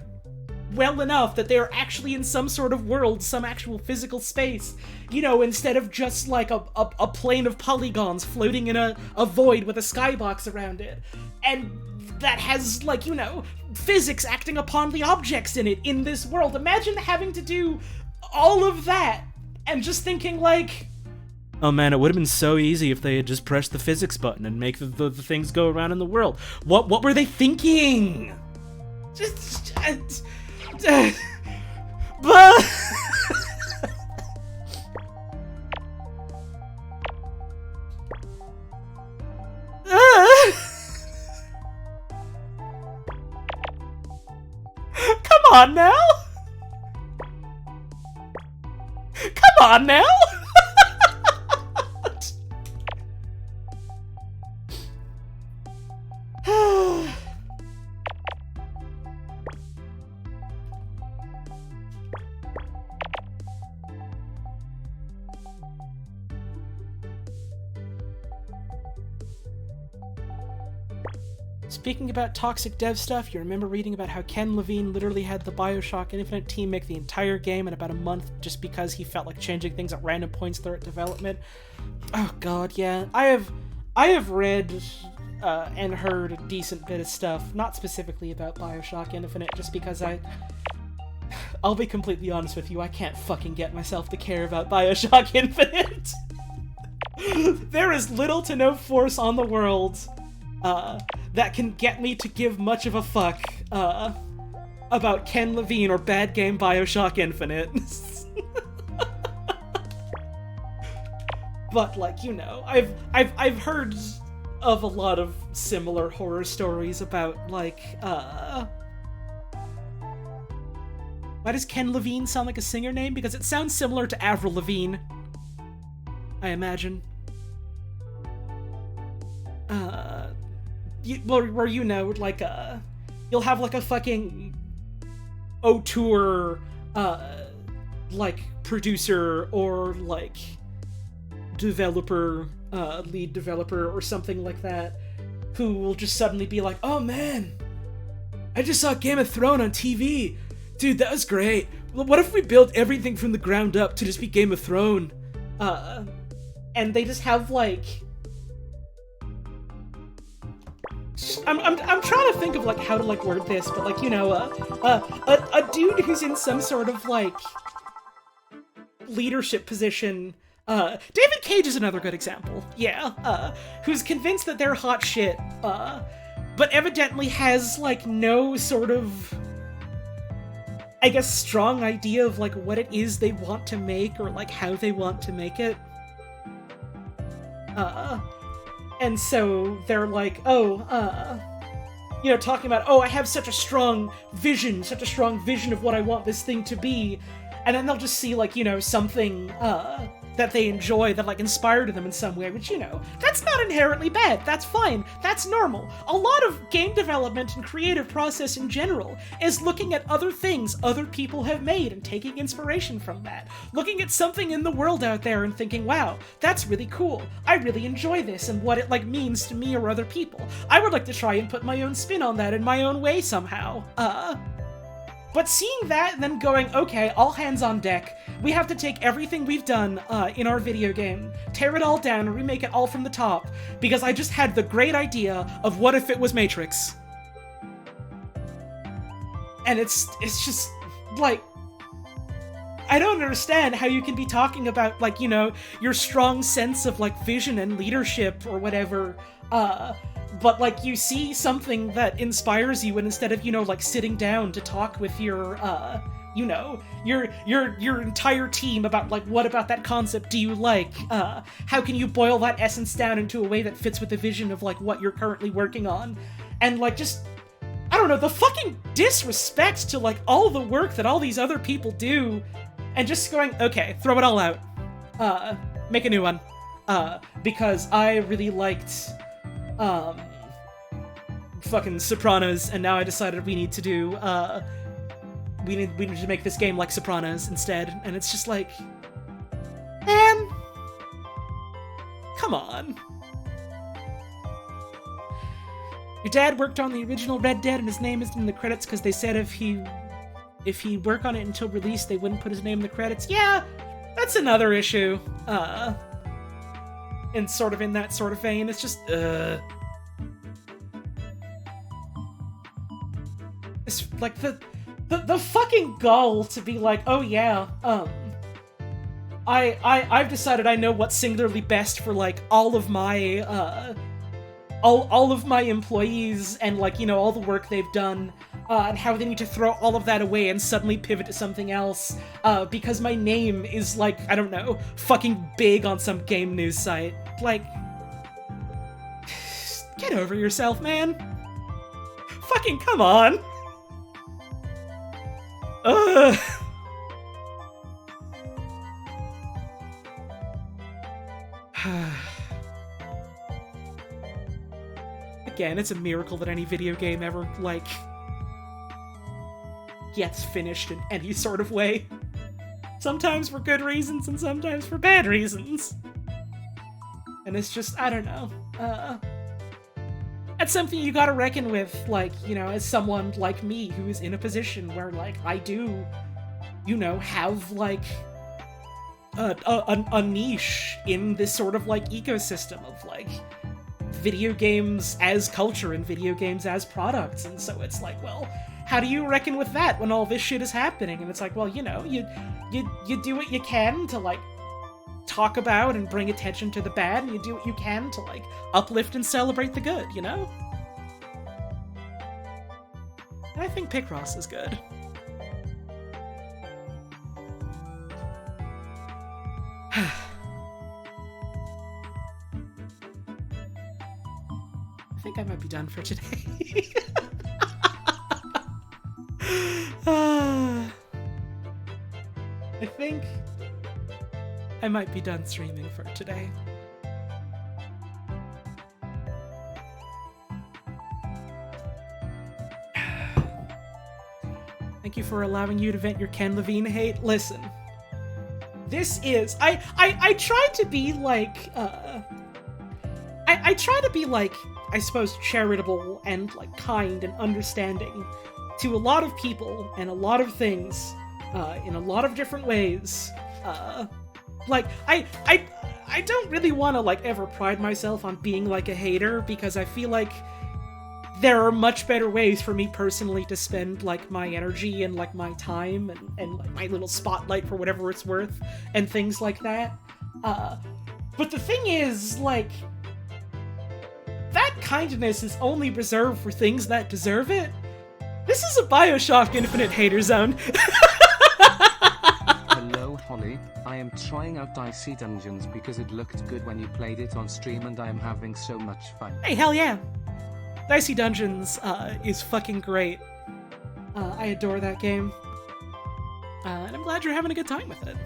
S2: well enough that they're actually in some sort of world, some actual physical space, you know, instead of just like a plane of polygons floating in a void with a skybox around it. And that has, like, you know, physics acting upon the objects in it in this world. Imagine having to do all of that and just thinking, like, oh man, it would have been so easy if they had just pressed the physics button and make the things go around in the world. What were they thinking? But come on now. Come on now! Speaking about toxic dev stuff, you remember reading about how Ken Levine literally had the BioShock Infinite team make the entire game in about a month just because he felt like changing things at random points throughout development? Oh god, yeah. I have read and heard a decent bit of stuff, not specifically about BioShock Infinite, just because I'll be completely honest with you, I can't fucking get myself to care about BioShock Infinite. There is little to no force on the world that can get me to give much of a fuck about Ken Levine or bad game BioShock Infinite. But, like, you know, I've heard of a lot of similar horror stories about, like, why does Ken Levine sound like a singer name? Because it sounds similar to Avril Lavigne, I imagine. where you know, like, you'll have like a fucking auteur, like producer or like developer, lead developer or something like that, who will just suddenly be like, oh man, I just saw Game of Thrones on TV. Dude, that was great. What if we built everything from the ground up to just be Game of Thrones? And they just have like, I'm trying to think of like how to like word this, but like, you know, a dude who's in some sort of like leadership position. David Cage is another good example. Yeah, who's convinced that they're hot shit, but evidently has like no sort of, I guess, strong idea of like what it is they want to make or like how they want to make it. And so they're like, oh, you know, talking about, oh, I have such a strong vision of what I want this thing to be. And then they'll just see, like, you know, something, that they enjoy that, like, inspired them in some way, which, you know, that's not inherently bad. That's fine. That's normal. A lot of game development and creative process in general is looking at other things other people have made and taking inspiration from that. Looking at something in the world out there and thinking, wow, that's really cool. I really enjoy this and what it, like, means to me or other people. I would like to try and put my own spin on that in my own way somehow. But seeing that and then going, okay, all hands on deck, we have to take everything we've done in our video game, tear it all down, and remake it all from the top, because I just had the great idea of what if it was Matrix. And it's just, like, I don't understand how you can be talking about, like, you know, your strong sense of, like, vision and leadership or whatever, but, like, you see something that inspires you, and instead of, you know, like, sitting down to talk with your, you know, your entire team about, like, what about that concept do you like? How can you boil that essence down into a way that fits with the vision of, like, what you're currently working on? And, like, just, I don't know, the fucking disrespect to, like, all the work that all these other people do, and just going, okay, throw it all out. Make a new one. Because I really liked, fucking Sopranos, and now I decided we need to do, we need to make this game like Sopranos instead, and it's just like, man, come on. Your dad worked on the original Red Dead, and his name isn't in the credits because they said if he worked on it until release, they wouldn't put his name in the credits. Yeah, that's another issue. And sort of in that sort of vein, it's just, it's like the fucking gall to be like, oh yeah, I've decided I know what's singularly best for, like, all of my, all of my employees and, like, you know, all the work they've done, and how they need to throw all of that away and suddenly pivot to something else, because my name is, like, I don't know, fucking big on some game news site. Like, get over yourself, man. Fucking come on. Ugh. Again, it's a miracle that any video game ever, like, gets finished in any sort of way. Sometimes for good reasons and sometimes for bad reasons. And it's just, I don't know. That's something you gotta reckon with, like, you know, as someone like me who is in a position where, like, I do, you know, have, like, a niche in this sort of, like, ecosystem of, like, video games as culture and video games as products. And so it's like, well, how do you reckon with that when all this shit is happening? And it's like, well, you know, you do what you can to, like, talk about and bring attention to the bad, and you do what you can to, like, uplift and celebrate the good, you know? And I think Picross is good. I think I might be done for today. I think I might be done streaming for today. thank you for allowing you to vent your Ken Levine hate. Listen, this is... I try to be like, I try to be like, I suppose, charitable and like kind and understanding to a lot of people and a lot of things, in a lot of different ways. Like, I don't really want to, like, ever pride myself on being, like, a hater, because I feel like there are much better ways for me personally to spend, like, my energy and, like, my time and like, my little spotlight for whatever it's worth and things like that. But the thing is, like, that kindness is only reserved for things that deserve it. This is a BioShock Infinite hater zone.
S1: Hello, Holly. I am trying out Dicey Dungeons because it looked good when you played it on stream and I am having so much fun.
S2: Hey, hell yeah! Dicey Dungeons is fucking great. I adore that game. And I'm glad you're having a good time with it.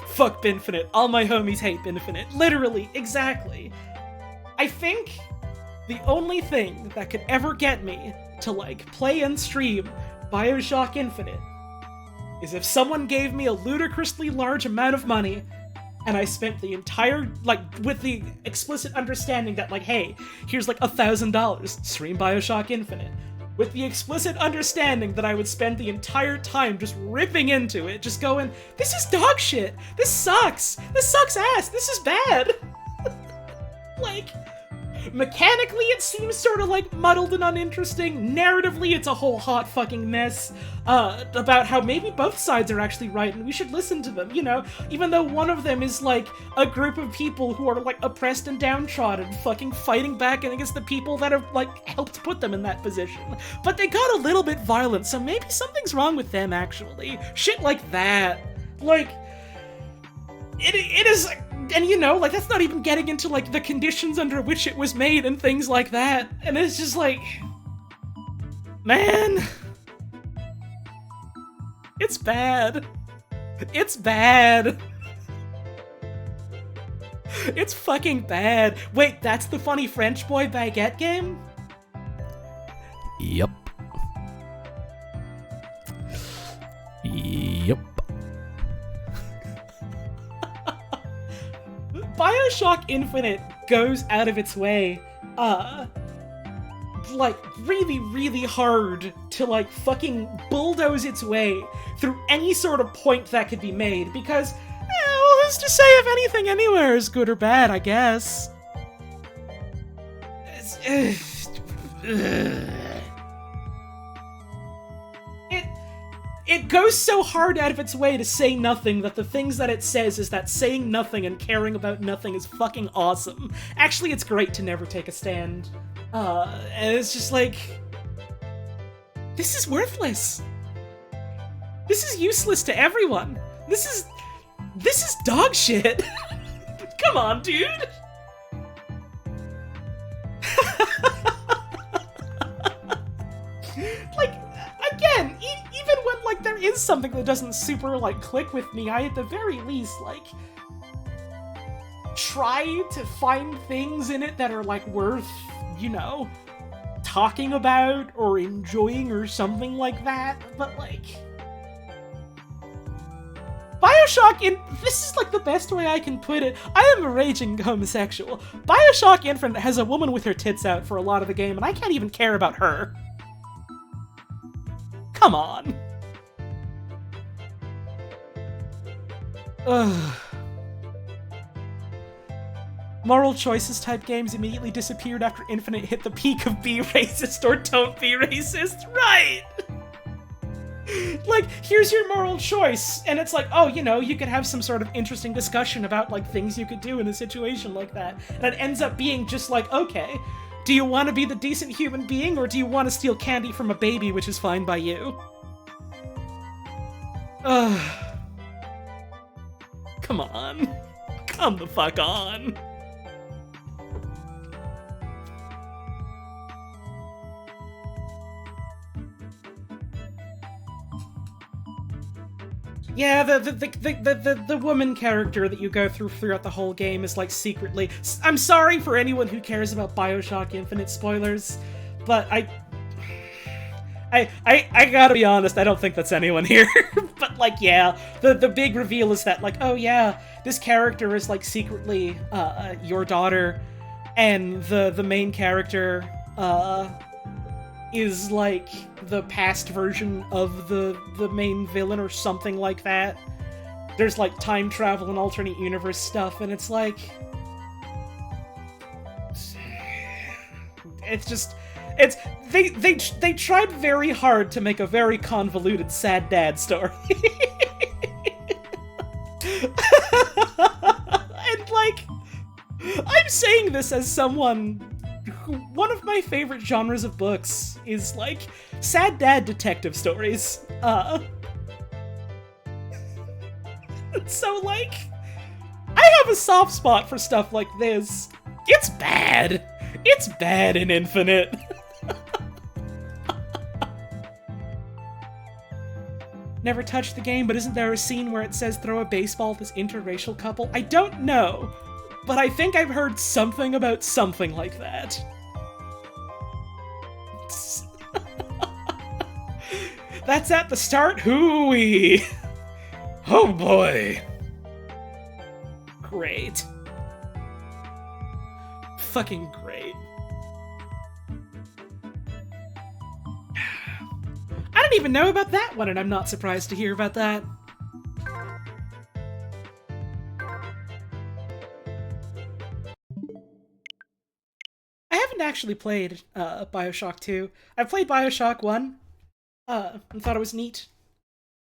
S2: Fuck Binfinite. All my homies hate Binfinite. Literally, exactly. I think the only thing that could ever get me to, like, play and stream BioShock Infinite is if someone gave me a ludicrously large amount of money and I spent the entire, like, with the explicit understanding that, like, hey, here's like $1,000, stream BioShock Infinite. With the explicit understanding that I would spend the entire time just ripping into it, just going, this is dog shit, this sucks ass, this is bad. Like, mechanically it seems sort of like muddled and uninteresting. Narratively it's a whole hot fucking mess about how maybe both sides are actually right and we should listen to them, you know? Even though one of them is like a group of people who are like oppressed and downtrodden, fucking fighting back against the people that have like helped put them in that position. But they got a little bit violent, so maybe something's wrong with them actually. Shit like that. Like, it is... And you know, like, that's not even getting into, like, the conditions under which it was made and things like that. And it's just like... Man... It's bad. It's bad. It's fucking bad. Wait, that's the funny French boy baguette game?
S3: Yep. Yep.
S2: BioShock Infinite goes out of its way, like, really, really hard to, like, fucking bulldoze its way through any sort of point that could be made, because, well, who's to say if anything anywhere is good or bad, I guess. It goes so hard out of its way to say nothing that the things that it says is that saying nothing and caring about nothing is fucking awesome. Actually, it's great to never take a stand. And it's just like... This is worthless. This is useless to everyone. This is dog shit. Come on, dude. Like, again, even when, like, there is something that doesn't super, like, click with me, I, at the very least, like, try to find things in it that are, like, worth, you know, talking about or enjoying or something like that, but, like... BioShock this is, like, the best way I can put it. I am a raging homosexual. BioShock Infinite has a woman with her tits out for a lot of the game, and I can't even care about her. Come on. Ugh. Moral choices type games immediately disappeared after Infinite hit the peak of be racist or don't be racist. Right! Like, here's your moral choice, and it's like, oh, you know, you could have some sort of interesting discussion about, like, things you could do in a situation like that. And it ends up being just like, okay, do you want to be the decent human being, or do you want to steal candy from a baby, which is fine by you? Ugh. Come on. Come the fuck on. Yeah, the woman character that you go throughout the whole game is, like, secretly... I'm sorry for anyone who cares about BioShock Infinite spoilers, but I I gotta be honest, I don't think that's anyone here. But, like, yeah, the big reveal is that, like, oh yeah, this character is, like, secretly, your daughter, and the main character, is, like, the past version of the main villain or something like that. There's, like, time travel and alternate universe stuff, and it's, like... It's just... They tried very hard to make a very convoluted sad dad story. And, like, I'm saying this as someone who, one of my favorite genres of books is, like, sad dad detective stories. So, like, I have a soft spot for stuff like this. It's bad. It's bad and infinite. Never touched the game, but isn't there a scene where it says throw a baseball at this interracial couple? I don't know, but I think I've heard something about something like that. That's at the start? Hooey! Oh boy! Great. Fucking great. I don't even know about that one, and I'm not surprised to hear about that. I haven't actually played Bioshock 2. I've played Bioshock 1, and thought it was neat,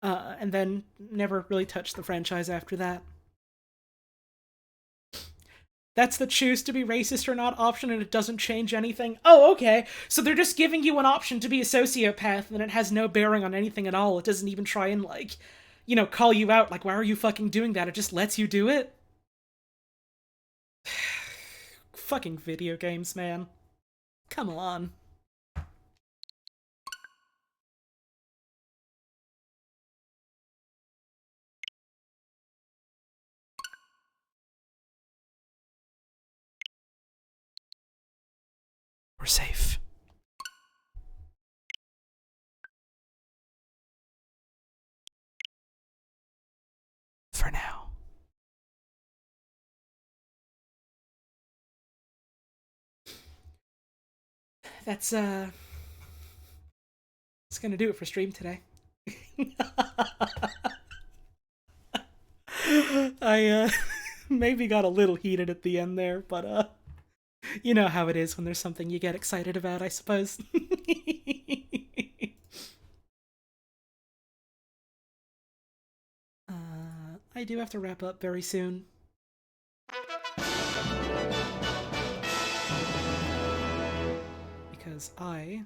S2: and then never really touched the franchise after that. That's the choose to be racist or not option, and it doesn't change anything. Oh, okay. So they're just giving you an option to be a sociopath, and it has no bearing on anything at all. It doesn't even try and, like, you know, call you out. Like, why are you fucking doing that? It just lets you do it? Fucking video games, man. Come on. We're safe. For now. That's it's gonna do it for stream today. I maybe got a little heated at the end there, but you know how it is when there's something you get excited about, I suppose. I do have to wrap up very soon. Because I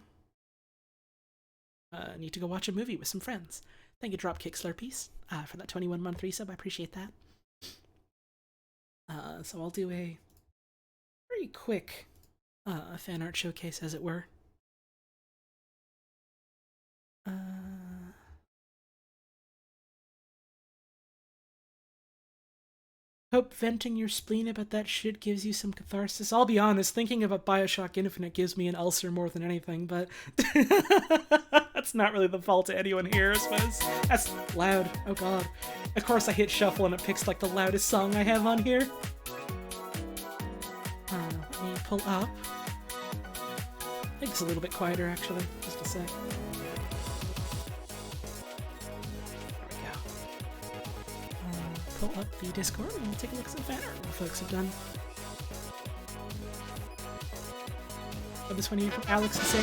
S2: need to go watch a movie with some friends. Thank you, Dropkick Slurpees, for that 21-month resub. I appreciate that. So I'll do a very quick fan art showcase, as it were. Hope venting your spleen about that shit gives you some catharsis. I'll be honest, thinking about Bioshock Infinite gives me an ulcer more than anything, but that's not really the fault of anyone here, I suppose. That's loud. Oh god. Of course I hit shuffle and it picks like the loudest song I have on here. Let me pull up. I think it's a little bit quieter, actually. Just a sec. Pull up the Discord and we'll take a look at some fan art what folks have done. This one here from Alex and Sage.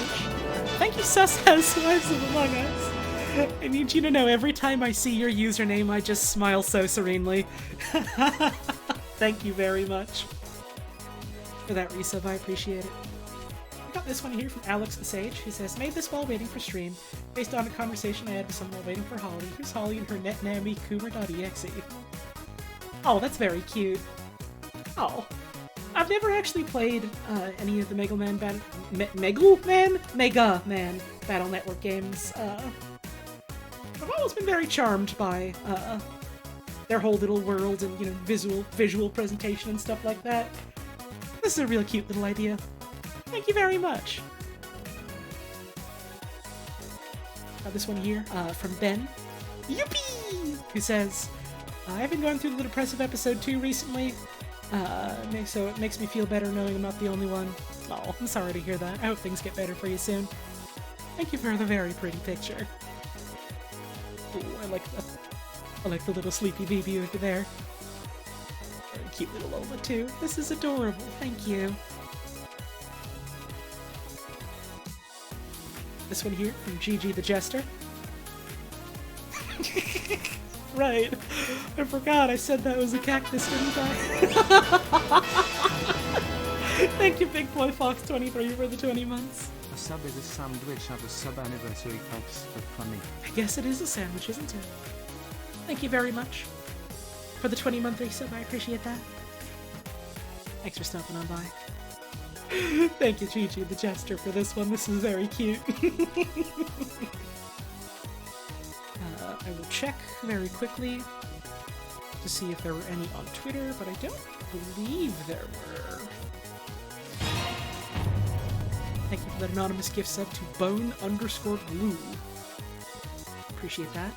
S2: Thank you, Sus Housewives of Among Us. I need you to know every time I see your username, I just smile so serenely. Thank you very much for that resub. I appreciate it. I got this one here from Alex the Sage, who says, made this while waiting for stream, based on a conversation I had with someone while waiting for Holly. Here's Holly and her netnami Coomer.exe. Oh, that's very cute. Oh. I've never actually played any of the Mega Man Battle Network games. I've always been very charmed by their whole little world and, you know, visual presentation and stuff like that. This is a real cute little idea. Thank you very much. This one here from Ben. Yippee! Who says, I've been going through the depressive episode 2 recently, so it makes me feel better knowing I'm not the only one. Oh, I'm sorry to hear that. I hope things get better for you soon. Thank you for the very pretty picture. Ooh, I like the little sleepy baby over there. Very cute little Lola too. This is adorable. Thank you. This one here from Gigi the Jester. Right. I forgot I said that was a cactus, didn't I? Thank you, Big Boy Fox 23 for the 20 months.
S1: A sub is a sandwich of a sub-anniversary. Thanks for funny.
S2: I guess it is a sandwich, isn't it? Thank you very much for the 20-month resub. I appreciate that. Thanks for stopping on by. Thank you, Gigi the Jester, for this one. This is very cute. I will check very quickly to see if there were any on Twitter, but I don't believe there were. Thank you for that anonymous gift sub to Bone_Blue. Appreciate that.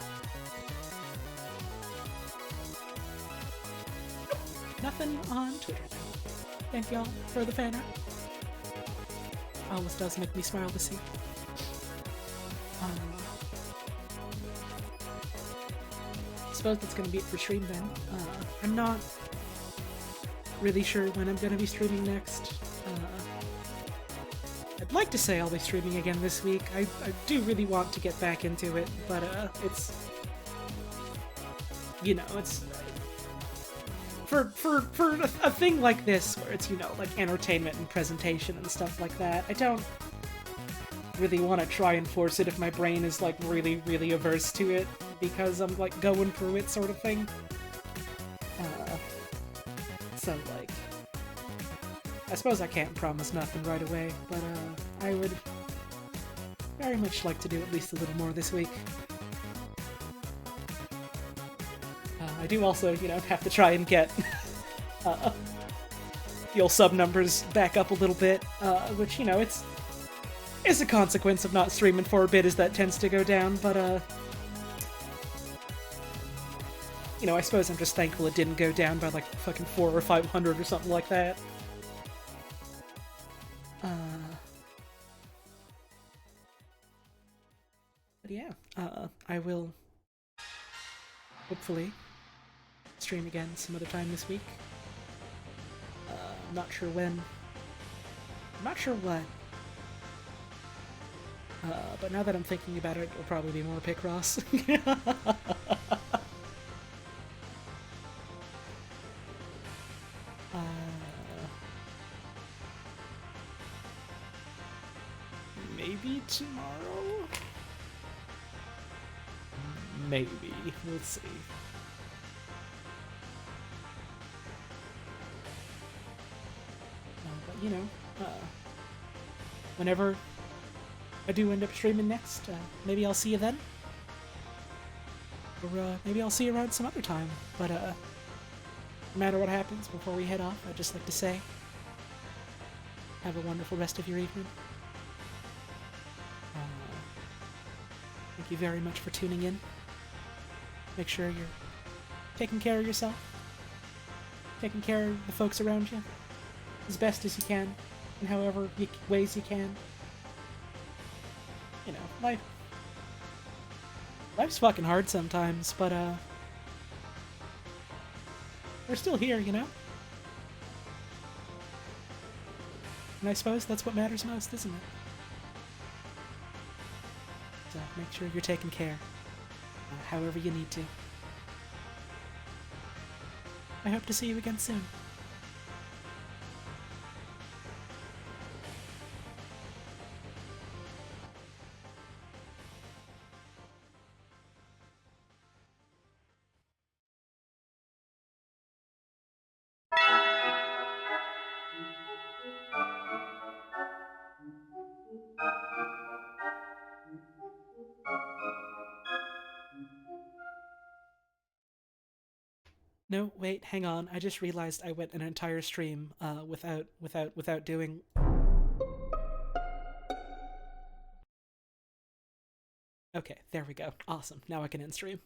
S2: Nope, nothing on Twitter now. Thank y'all for the fan art. Always does make me smile to see. I suppose that's going to be it for stream then. I'm not really sure when I'm going to be streaming next. I'd like to say I'll be streaming again this week. I do really want to get back into it, but it's... You know, it's... For a thing like this, where it's, you know, like entertainment and presentation and stuff like that, I don't really want to try and force it if my brain is, like, really, really averse to it, because I'm, like, going through it sort of thing. So, like... I suppose I can't promise nothing right away, but, I would very much like to do at least a little more this week. I do also, you know, have to try and get the old sub numbers back up a little bit, which, you know, it's a consequence of not streaming for a bit as that tends to go down, but, you know, I suppose I'm just thankful it didn't go down by, like, fucking 400 or 500 or something like that. But yeah, I will hopefully stream again some other time this week. I'm not sure when. I'm not sure what. But now that I'm thinking about it, it'll probably be more Picross. Maybe tomorrow? Maybe. We'll see. But, you know, whenever I do end up streaming next, maybe I'll see you then. Or maybe I'll see you around some other time. But no matter what happens before we head off, I'd just like to say, have a wonderful rest of your evening. Thank you very much for tuning in. Make sure you're taking care of yourself, taking care of the folks around you as best as you can, in however ways you can. You know, life's fucking hard sometimes, but we're still here, you know? And I suppose that's what matters most, isn't it? So make sure you're taking care, however you need to. I hope to see you again soon. No, wait, hang on. I just realized I went an entire stream without doing Okay, there we go. Awesome. Now I can end stream.